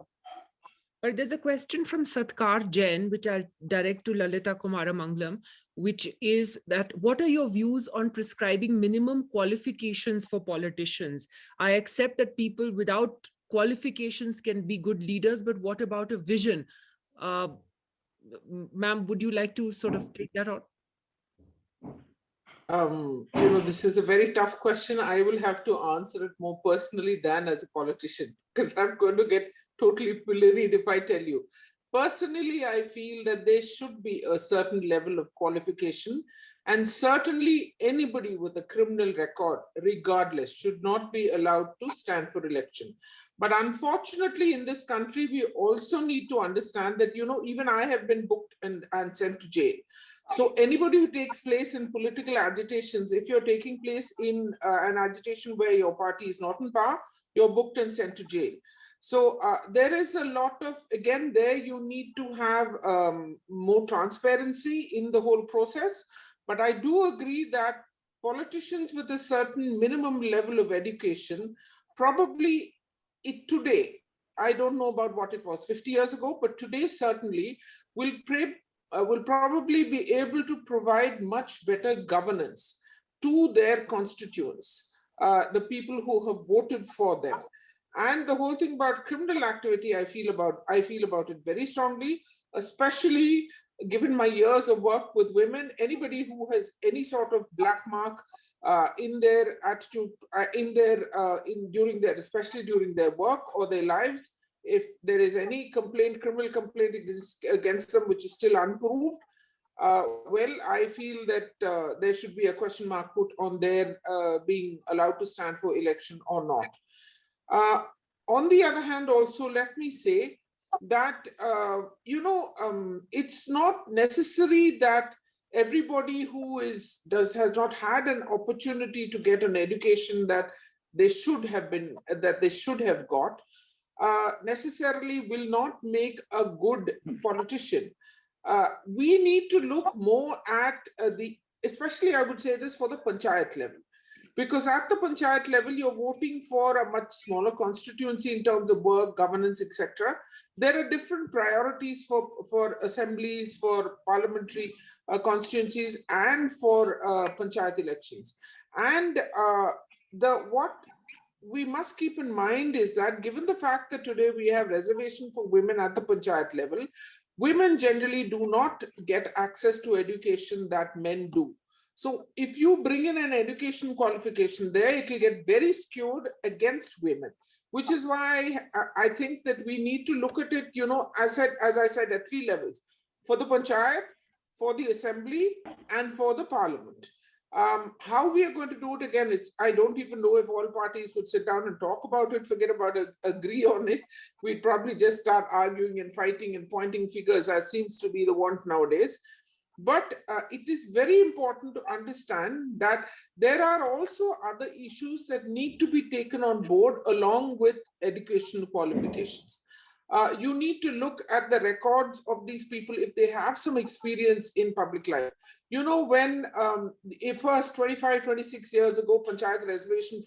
But there's a question from Satkar Jain, which I'll direct to Lalita Kumaramangalam, which is that what are your views on prescribing minimum qualifications for politicians? I accept that people without qualifications can be good leaders, but what about a vision? Ma'am, would you like to sort of take that on? This is a very tough question. I will have to answer it more personally than as a politician, because I'm going to get totally pilloried if I tell you. Personally, I feel that there should be a certain level of qualification, and certainly anybody with a criminal record, regardless, should not be allowed to stand for election. But unfortunately, in this country, we also need to understand that, even I have been booked and sent to jail. So anybody who takes place in political agitations, if you're taking place in an agitation where your party is not in power, you're booked and sent to jail. So there is a lot of, again, there you need to have more transparency in the whole process. But I do agree that politicians with a certain minimum level of education, probably today, I don't know about what it was 50 years ago, but today certainly will probably be able to provide much better governance to their constituents, the people who have voted for them. And the whole thing about criminal activity, I feel about it very strongly, especially given my years of work with women. Anybody who has any sort of black mark in their attitude, especially during their work or their lives, if there is any criminal complaint against them which is still unproved, well, I feel that there should be a question mark put on their being allowed to stand for election or not. On the other hand, also, let me say that, it's not necessary that everybody who has not had an opportunity to get an education that they should have got, necessarily will not make a good politician. We need to look more at especially I would say this for the panchayat level. Because at the panchayat level, you're voting for a much smaller constituency in terms of work, governance, etc. There are different priorities for assemblies, for parliamentary constituencies, and for panchayat elections. And what we must keep in mind is that, given the fact that today we have reservation for women at the panchayat level, women generally do not get access to education that men do. So if you bring in an education qualification there, it will get very skewed against women, which is why I think that we need to look at it, you know, as I said, at 3 levels: for the panchayat, for the assembly, and for the parliament. How we are going to do it, again, I don't even know if all parties would sit down and talk about it, forget about it, agree on it. We'd probably just start arguing and fighting and pointing fingers, as seems to be the want nowadays. But it is very important to understand that there are also other issues that need to be taken on board along with educational qualifications. You need to look at the records of these people if they have some experience in public life. You know, when first 25, 26 years ago, Panchayat reservation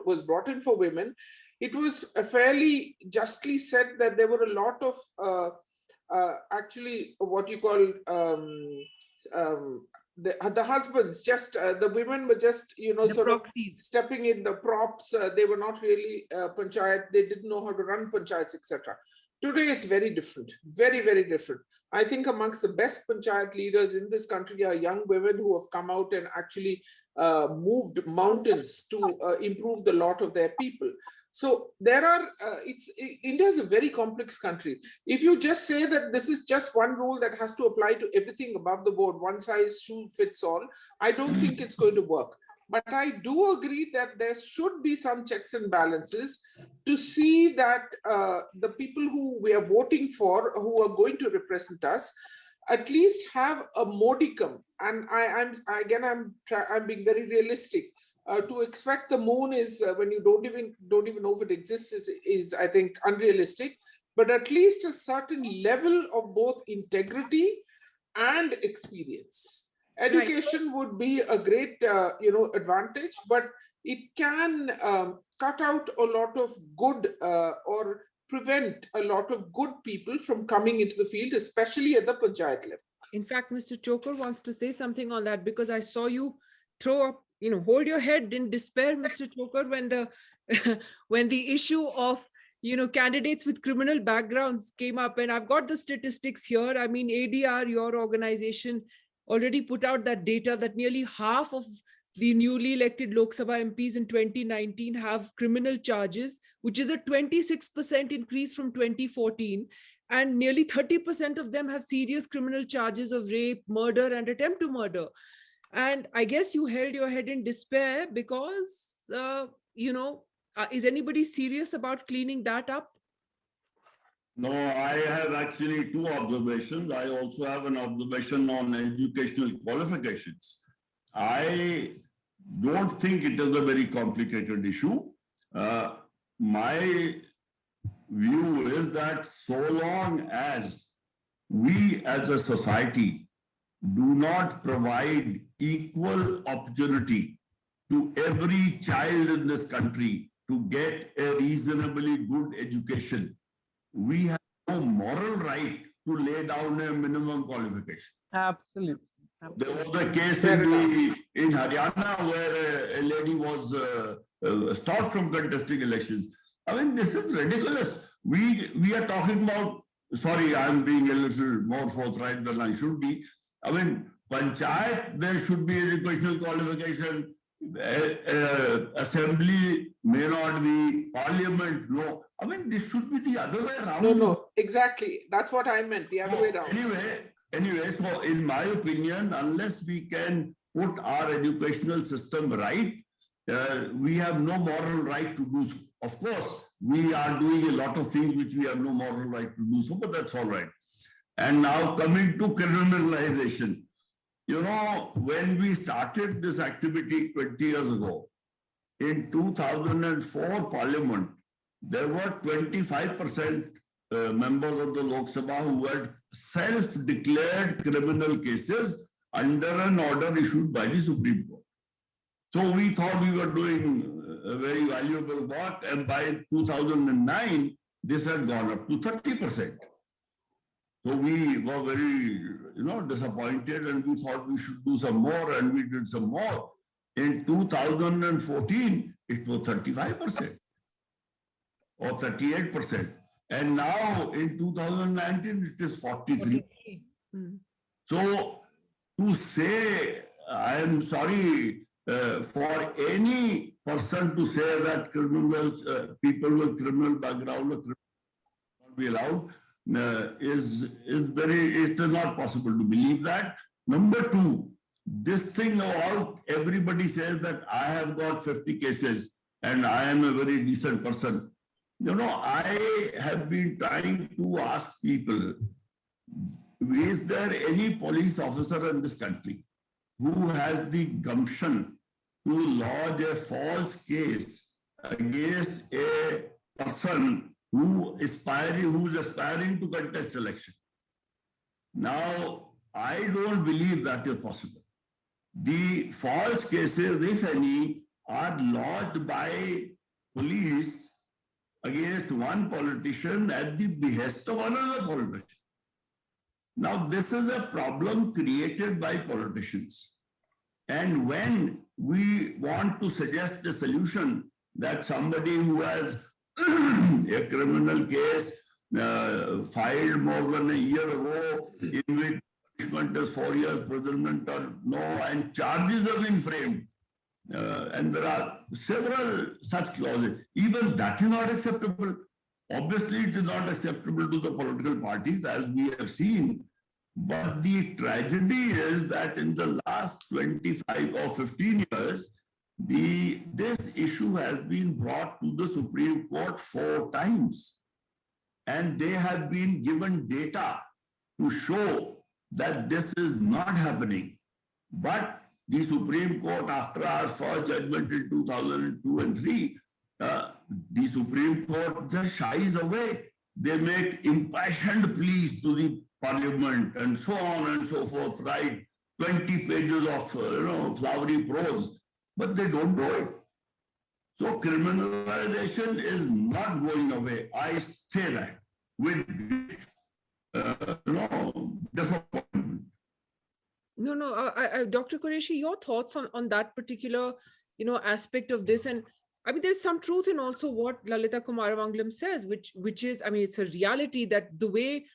was brought in for women, it was fairly justly said that there were a lot of actually what you call the husbands, just the women were just, you know, The sort proxies. of stepping in the props. They were not really panchayat. They didn't know how to run panchayats, etc. Today, it's very different, very, very different. I think amongst the best panchayat leaders in this country are young women who have come out and actually moved mountains to improve the lot of their people. So there are, India is a very complex country. If you just say that this is just one rule that has to apply to everything above the board, one size shoe fits all, I don't think it's going to work. But I do agree that there should be some checks and balances to see that the people who we are voting for, who are going to represent us, at least have a modicum. And I'm being very realistic. To expect the moon is when you don't even know if it exists is I think unrealistic. But at least a certain level of both integrity and experience. Education would be a great advantage, but it can cut out a lot of good or prevent a lot of good people from coming into the field, especially at the panchayat level. In fact, Mr. Chokar wants to say something on that, because I saw you throw up, hold your head in despair, Mr. Chokar, when the when the issue of candidates with criminal backgrounds came up. And I've got the statistics here. I mean, ADR, your organization, already put out that data that nearly half of the newly elected Lok Sabha MPs in 2019 have criminal charges, which is a 26% increase from 2014. And nearly 30% of them have serious criminal charges of rape, murder, and attempt to murder. And I guess you held your head in despair because, is anybody serious about cleaning that up? No, I have actually 2 observations. I also have an observation on educational qualifications. I don't think it is a very complicated issue. My view is that so long as we as a society do not provide equal opportunity to every child in this country to get a reasonably good education, we have no moral right to lay down a minimum qualification. Absolutely. There was a case in Haryana where a lady was stopped from contesting elections. I mean, this is ridiculous. We are talking about, sorry, I'm being a little more forthright than I should be. I mean, panchayat, there should be educational qualification. Assembly may not be, parliament, no. I mean, this should be the other way around. No, exactly. That's what I meant, the other way around. Anyway, so in my opinion, unless we can put our educational system right, we have no moral right to do so. Of course, we are doing a lot of things which we have no moral right to do so, but that's all right. And now coming to criminalization. When we started this activity 20 years ago, in 2004 Parliament, there were 25% members of the Lok Sabha who had self-declared criminal cases under an order issued by the Supreme Court. So we thought we were doing a very valuable work, and by 2009, this had gone up to 30%. So we were very, disappointed, and we thought we should do some more, and we did some more. In 2014, it was 35% or 38%. And now in 2019, it is 43%. So to say I am sorry for any person to say that criminals, people with criminal background will not be allowed. Is very, it is not possible to believe that. Number two, this thing all everybody says that I have got 50 cases and I am a very decent person. You know, I have been trying to ask people, is there any police officer in this country who has the gumption to lodge a false case against a person who's aspiring to contest election? Now, I don't believe that is possible. The false cases, if any, are lodged by police against one politician at the behest of another politician. Now, this is a problem created by politicians. And when we want to suggest a solution that somebody who has a criminal case filed more than a year ago, in which punishment is 4 years imprisonment or no, and charges have been framed, and there are several such clauses, even that is not acceptable. Obviously, it is not acceptable to the political parties, as we have seen. But the tragedy is that in the last 25 or 15 years, this issue has been brought to the Supreme Court 4 times. And they have been given data to show that this is not happening. But the Supreme Court, after our first judgment in 2002 and 3, the Supreme Court just shies away. They make impassioned pleas to the Parliament and so on and so forth, write 20 pages of flowery prose, but they don't do it. So criminalization is not going away. I say that with disappointment. No, Dr. Qureshi, your thoughts on that particular, aspect of this. And I mean, there's some truth in also what Lalita Kumaramangalam says, which is, I mean, it's a reality that the way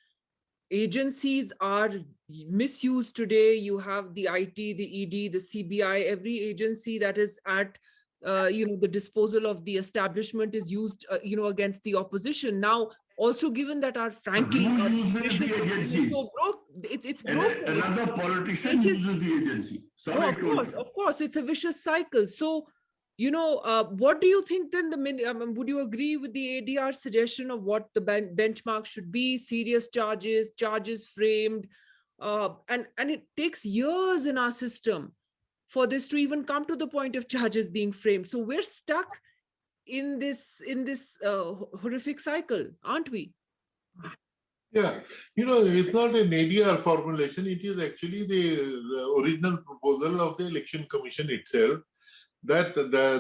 agencies are misused today, you have the IT, the ED, the CBI, every agency that is at, the disposal of the establishment is used, against the opposition. Now, also given that frankly, so broke, it's broken. Another politician uses the agency. Sorry, of course, it's a vicious cycle. So, what do you think then? Would you agree with the ADR suggestion of what the benchmark should be? Serious charges framed, and it takes years in our system for this to even come to the point of charges being framed. So we're stuck in this horrific cycle, aren't we? Yeah, it's not an ADR formulation. It is actually the original proposal of the Election Commission itself, that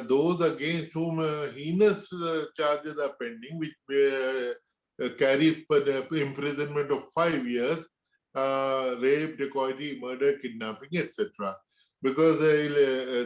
those against whom heinous charges are pending, which carry imprisonment of 5 years, rape, dacoity, murder, kidnapping, etc. Because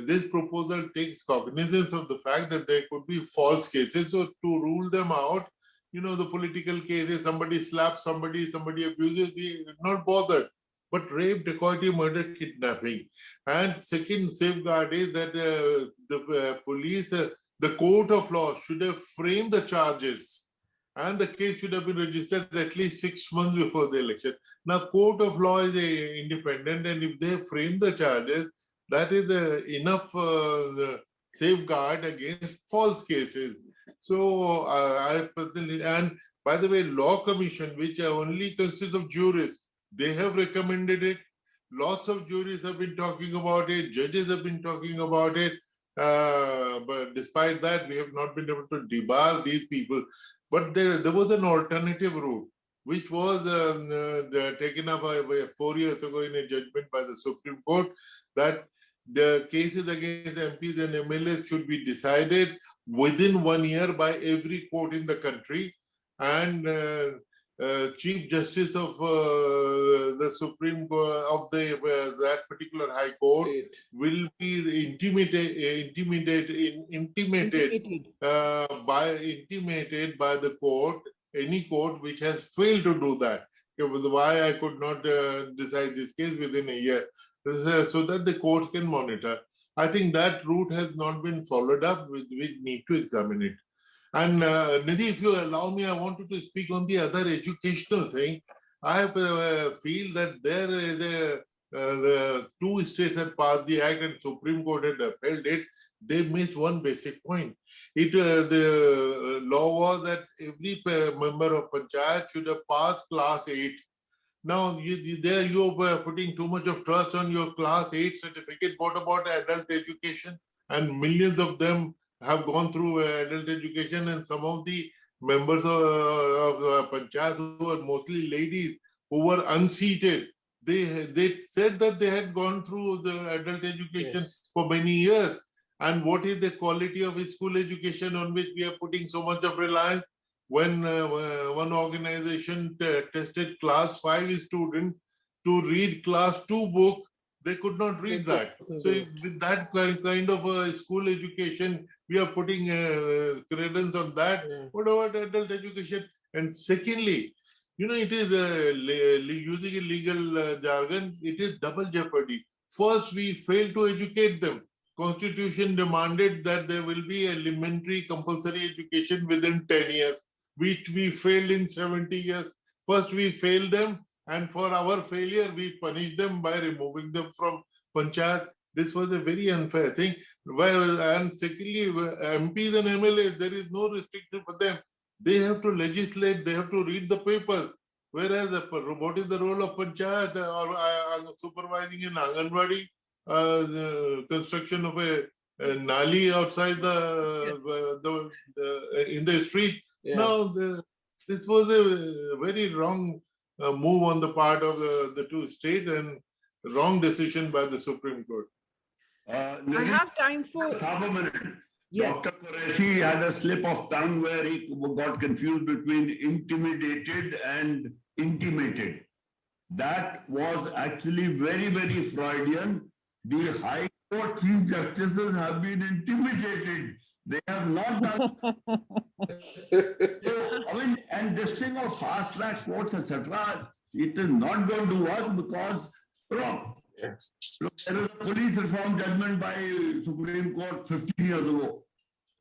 this proposal takes cognizance of the fact that there could be false cases. So to rule them out, the political cases, somebody slaps somebody abuses, we are not bothered. But rape, dacoity, murder, kidnapping. And second safeguard is that the police, the court of law should have framed the charges, and the case should have been registered at least 6 months before the election. Now, court of law is independent, and if they frame the charges, that is enough safeguard against false cases. So I personally, and by the way, Law Commission, which only consists of jurists, they have recommended it. Lots of juries have been talking about it. Judges have been talking about it. But despite that, we have not been able to debar these people. But there was an alternative route, which was taken up 4 years ago in a judgment by the Supreme Court, that the cases against MPs and MLAs should be decided within 1 year by every court in the country. And Chief Justice of the Supreme Court of that particular High Court will be intimated by the court, any court which has failed to do that. Why I could not decide this case within a year. so that the courts can monitor. I think that route has not been followed up. We need to examine it. And Nidhi, if you allow me, I wanted to speak on the other educational thing. I feel that there is the two states had passed the act and Supreme Court had upheld it. They missed one basic point. The law was that every member of panchayat should have passed class 8. Now you're putting too much of trust on your class 8 certificate. What about adult education? And millions of them have gone through adult education, and some of the members of panchayat who are mostly ladies who were unseated, they said that they had gone through the adult education for many years. And what is the quality of school education on which we are putting so much of reliance? When one organization tested class 5 students to read class 2 book, they could not read that. So with that kind of a school education, we are putting credence on that. What about adult education? And secondly, it is using a legal jargon, it is double jeopardy. First, we fail to educate them. Constitution demanded that there will be elementary compulsory education within 10 years, which we failed in 70 years. First, we failed them, and for our failure, we punish them by removing them from panchayat. This was a very unfair thing. And secondly, MPs and MLAs, there is no restriction for them. They have to legislate, they have to read the papers. Whereas, what is the role of panchayat or supervising in Anganwadi? The construction of a nali outside in the street. Now, this was a very wrong move on the part of the two states and wrong decision by the Supreme Court. I have time for half a minute. Yes. Dr. Qureshi had a slip of tongue where he got confused between intimidated and intimated. That was actually very, very Freudian. The High Court Chief Justices have been intimidated. They have not done. So, and this thing of fast track courts, etc., it is not going to work because, there is a police reform judgment by Supreme Court 15 years ago.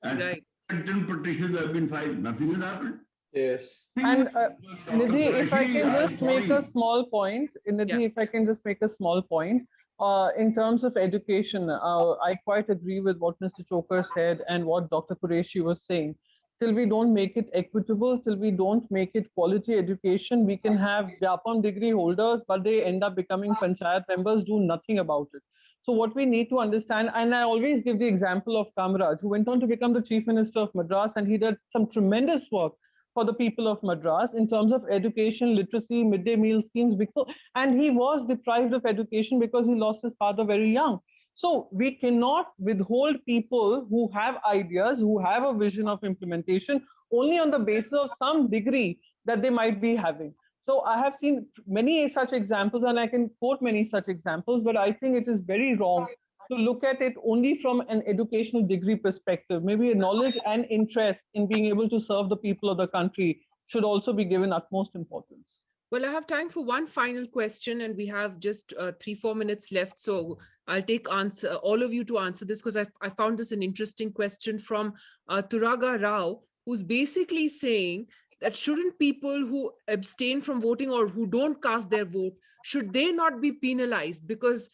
And 10 petitions have been filed. Nothing has happened. Yes. And Nidhi, if I can just make a small point, if I can just make a small point, in terms of education, I quite agree with what Mr. Chokar said and what Dr. Qureshi was saying. Till we don't make it equitable, till we don't make it quality education, we can have Vyapam degree holders, but they end up becoming panchayat members, do nothing about it. So what we need to understand, and I always give the example of Kamraj, who went on to become the Chief Minister of Madras, and he did some tremendous work for the people of Madras in terms of education, literacy, midday meal schemes, and he was deprived of education because he lost his father very young. So we cannot withhold people who have ideas, who have a vision of implementation only on the basis of some degree that they might be having. So I have seen many such examples, and I can quote many such examples, but I think it is very wrong to look at it only from an educational degree perspective. Maybe knowledge and interest in being able to serve the people of the country should also be given utmost importance. Well, I have time for one final question, and we have just 3-4 minutes left. So I'll take all of you to answer this, because I found this an interesting question from Turaga Rao, who's basically saying that shouldn't people who abstain from voting or who don't cast their vote, should they not be penalized? Because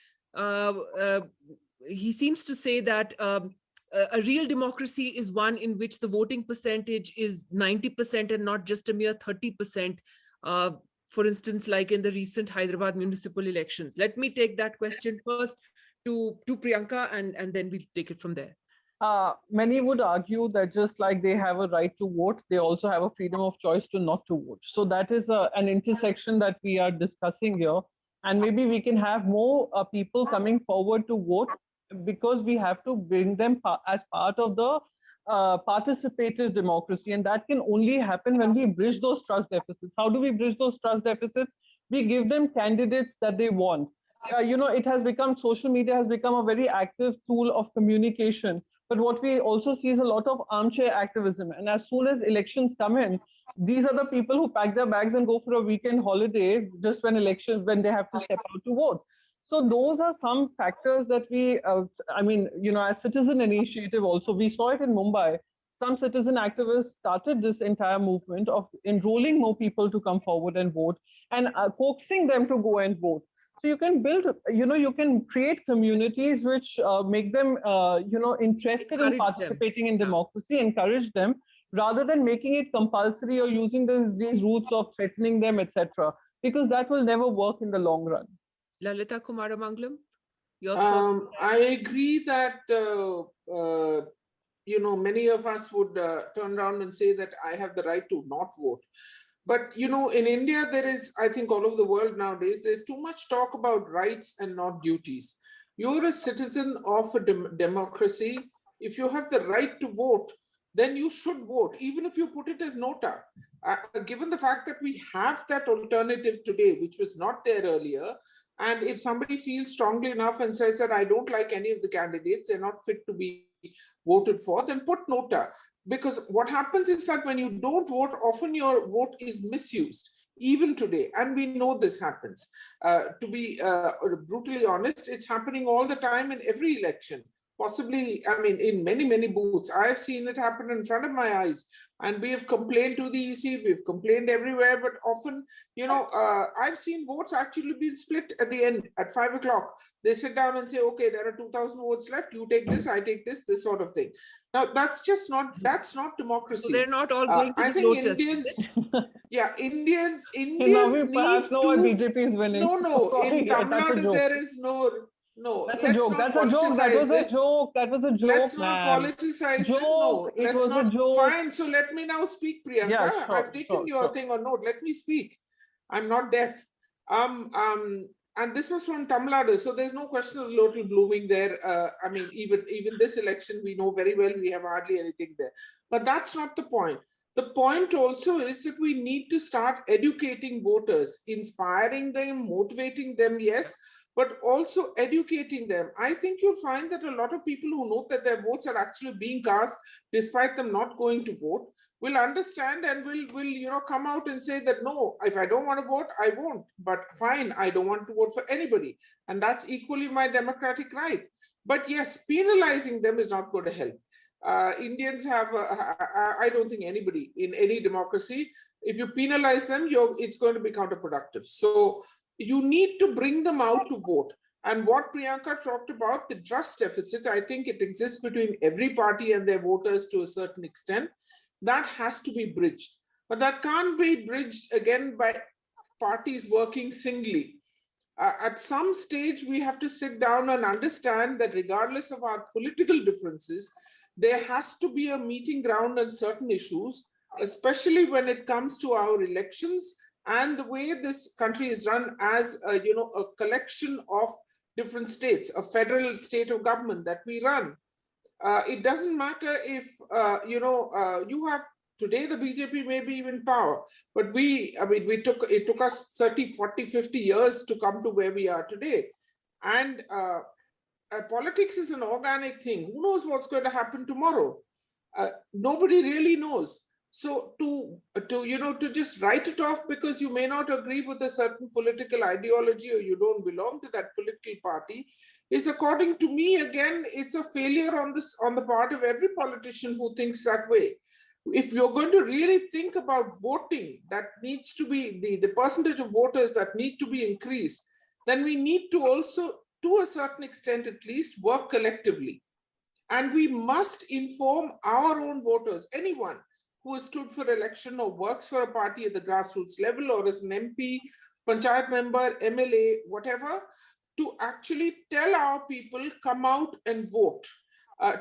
he seems to say that a real democracy is one in which the voting percentage is 90% and not just a mere 30%. For instance, like in the recent Hyderabad municipal elections. Let me take that question first to Priyanka, and then we'll take it from there. Many would argue that just like they have a right to vote, they also have a freedom of choice to not to vote. So that is an intersection that we are discussing here. And maybe we can have more people coming forward to vote, because we have to bring them as part of the participative democracy. And that can only happen when we bridge those trust deficits. How do we bridge those trust deficits? We give them candidates that they want. It has become, social media has become a very active tool of communication. But what we also see is a lot of armchair activism. And as soon as elections come in, these are the people who pack their bags and go for a weekend holiday just when they have to step out to vote. So those are some factors that we, I mean, as Citizen Initiative also, we saw it in Mumbai. Some citizen activists started this entire movement of enrolling more people to come forward and vote and coaxing them to go and vote. So you can build, you can create communities which make them, interested in participating in democracy, encourage them, rather than making it compulsory or using these routes of threatening them, etc. Because that will never work in the long run. Lalita Kumaramangalam, your I agree that many of us would turn around and say that I have the right to not vote. But in India, there is, I think all over the world nowadays, there's too much talk about rights and not duties. You're a citizen of a democracy. If you have the right to vote, then you should vote, even if you put it as nota. Given the fact that we have that alternative today, which was not there earlier, and if somebody feels strongly enough and says that I don't like any of the candidates, they're not fit to be voted for, then put nota. Because what happens is that when you don't vote, often your vote is misused, even today. And we know this happens. To be brutally honest, it's happening all the time in every election. Possibly, I mean, in many, many booths. I have seen it happen in front of my eyes. And we have complained to the EC, we've complained everywhere, but often, I've seen votes actually being split at the end at 5 o'clock. They sit down and say, okay, there are 2,000 votes left. You take this, I take this sort of thing. Now, that's not democracy. So they're not all going to I think Indians, Indians perhaps know what BJP is winning. No, sorry, in Tamil Nadu, there is no, that's a joke. That's a joke. That was a joke. That was a joke. Let's not politicize it. No, let's not. Fine. So let me now speak, Priyanka. Yeah, sure, I've taken your thing on note. Let me speak. I'm not deaf. And this was from Tamil Nadu, so there's no question of local blooming there. I mean, even this election, we know very well we have hardly anything there. But that's not the point. The point also is that we need to start educating voters, inspiring them, motivating them, yes, but also educating them. I think you'll find that a lot of people who know that their votes are actually being cast, despite them not going to vote, will understand and will come out and say that, no, if I don't want to vote, I won't. But fine, I don't want to vote for anybody. And that's equally my democratic right. But yes, penalizing them is not going to help. Indians have, I don't think anybody in any democracy, if you penalize them, it's going to be counterproductive. So you need to bring them out to vote. And what Priyanka talked about, the trust deficit, I think it exists between every party and their voters to a certain extent. That has to be bridged. But that can't be bridged again by parties working singly. At some stage, we have to sit down and understand that regardless of our political differences, there has to be a meeting ground on certain issues, especially when it comes to our elections and the way this country is run as a collection of different states, a federal state of government that we run. It doesn't matter if you have today the BJP may be in power, but it took us 30, 40, 50 years to come to where we are today. And politics is an organic thing. Who knows what's going to happen tomorrow? Nobody really knows. So to just write it off because you may not agree with a certain political ideology or you don't belong to that political party is, according to me, again, it's a failure on the part of every politician who thinks that way. If you're going to really think about voting, that needs to be the percentage of voters that need to be increased, then we need to also, to a certain extent at least, work collectively. And we must inform our own voters, anyone who has stood for election or works for a party at the grassroots level or as an MP, panchayat member, MLA, whatever, to actually tell our people, come out and vote.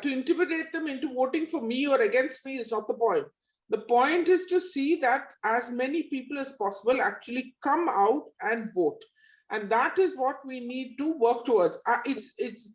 To intimidate them into voting for me or against me is not the point. The point is to see that as many people as possible actually come out and vote. And that is what we need to work towards.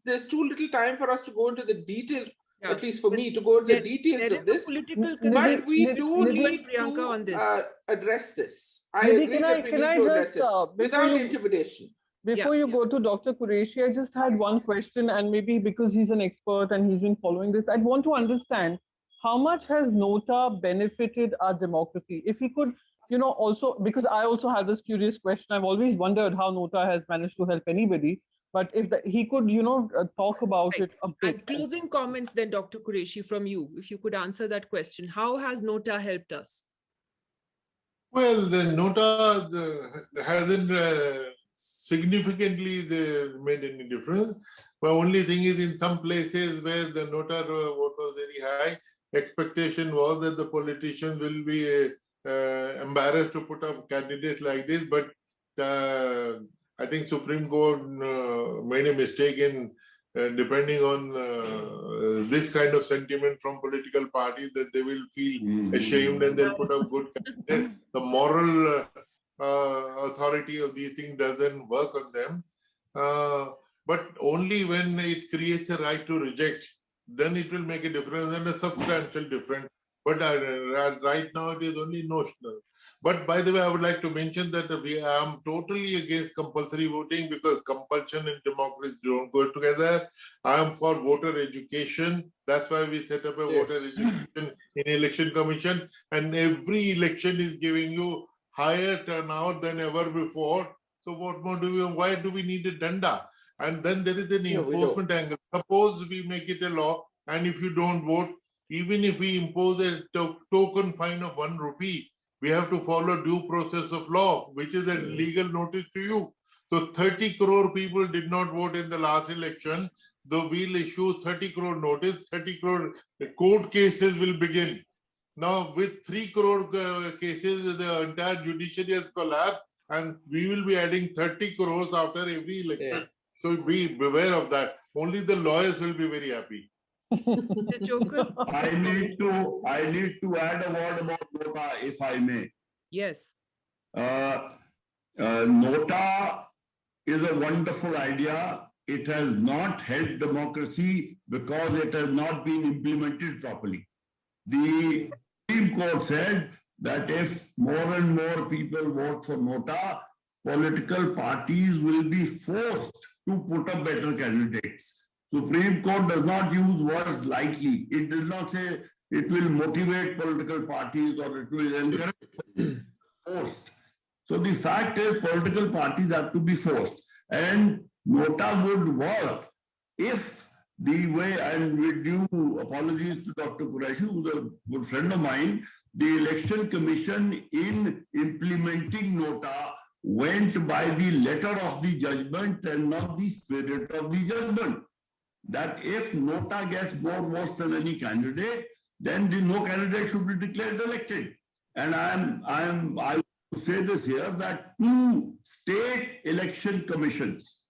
There's too little time for us to go into the detail, at least for me, to go into the details of this. But we do need to address this. I agree that we need to address it without intimidation. Before you go to Dr. Qureshi, I just had one question, and maybe because he's an expert and he's been following this, I'd want to understand how much has Nota benefited our democracy? If he could, also, because I also have this curious question, I've always wondered how Nota has managed to help anybody. But if he could, talk about Right. it a bit. And closing comments then, Dr. Qureshi, from you, if you could answer that question. How has Nota helped us? Well, the Nota hasn't significantly made any difference. The only thing is, in some places where the Nota vote was very high, expectation was that the politicians will be embarrassed to put up candidates like this. But I think Supreme Court made a mistake in depending on this kind of sentiment from political parties, that they will feel ashamed and they'll put up good candidates. The moral authority of these things doesn't work on them. But only when it creates a right to reject, then it will make a difference, and a substantial difference. But right now it is only notional. But by the way, I would like to mention that I am totally against compulsory voting, because compulsion and democracy don't go together. I am for voter education. That's why we set up a voter education in election commission. And every election is giving you higher turnout than ever before. So what more do we? Why do we need a danda? And then there is an enforcement angle. Suppose we make it a law, and if you don't vote, even if we impose a token fine of 1 rupee, we have to follow due process of law, which is a legal notice to you. So 30 crore people did not vote in the last election. Though we'll issue 30 crore notice, 30 crore court cases will begin. Now with 3 crore cases, the entire judiciary has collapsed, and we will be adding 30 crores after every election. So beware of that. Only the lawyers will be very happy. I need to add a word about Nota, if I may. Yes. Nota is a wonderful idea. It has not helped democracy because it has not been implemented properly. The Supreme Court said that if more and more people vote for Nota, political parties will be forced to put up better candidates. Supreme Court does not use words lightly. It does not say it will motivate political parties or it will encourage forced. So the fact is political parties have to be forced. And Nota would work if the way, and with due apologies to Dr. Qureshi, who's a good friend of mine, the Election Commission in implementing Nota went by the letter of the judgment and not the spirit of the judgment. That if Nota gets more votes than any candidate, then no candidate should be declared elected. And I will say this here, that 2 state election commissions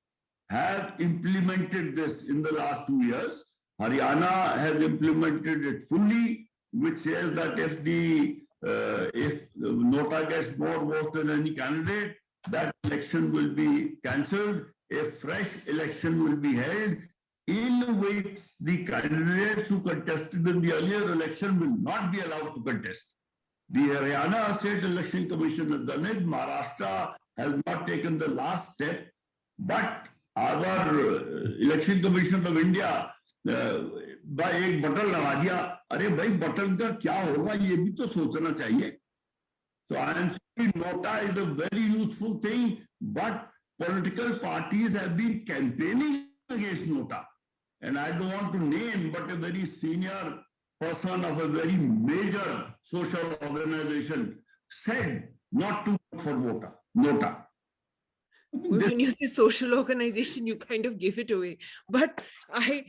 have implemented this in the last 2 years. Haryana has implemented it fully, which says that if Nota gets more votes than any candidate, that election will be cancelled. A fresh election will be held, in which the candidates who contested in the earlier election will not be allowed to contest. The Haryana State Election Commission has done it. Maharashtra has not taken the last step, but our Election Commission of India by एक button लगा दिया. अरे भाई button का क्या होगा ये भी तो सोचना चाहिए. So I am saying Nota is a very useful thing, but political parties have been campaigning against Nota. And I don't want to name, but a very senior person of a very major social organization said not to vote for Nota. When you say social organization, you kind of give it away. But I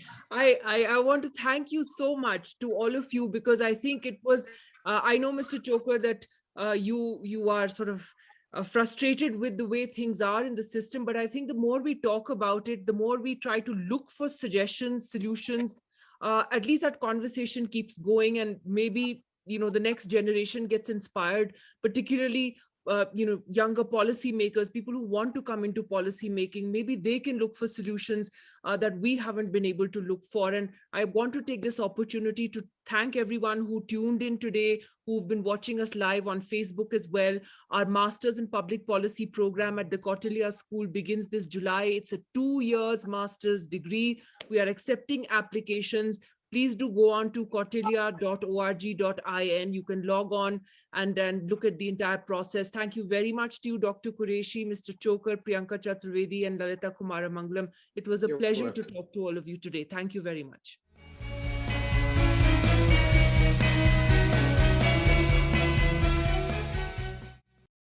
want to thank you so much to all of you, because I think it was, I know, Mr. Chokar, that you are sort of frustrated with the way things are in the system. But I think the more we talk about it, the more we try to look for suggestions, solutions, at least that conversation keeps going, and maybe, the next generation gets inspired, particularly younger policymakers, people who want to come into policy making. Maybe they can look for solutions that we haven't been able to look for. And I want to take this opportunity to thank everyone who tuned in today, who've been watching us live on Facebook as well. Our Masters in Public Policy program at the Kautilya School begins this July. It's a 2 years master's degree. We are accepting applications. please do go on to kautilya.org.in. You can log on and then look at the entire process. Thank you very much to you, Dr. Qureshi, Mr. Chokar, Priyanka Chaturvedi, and Lalita Kumaramangalam. It was a You're pleasure to welcome. talk to all of you today. Thank you very much.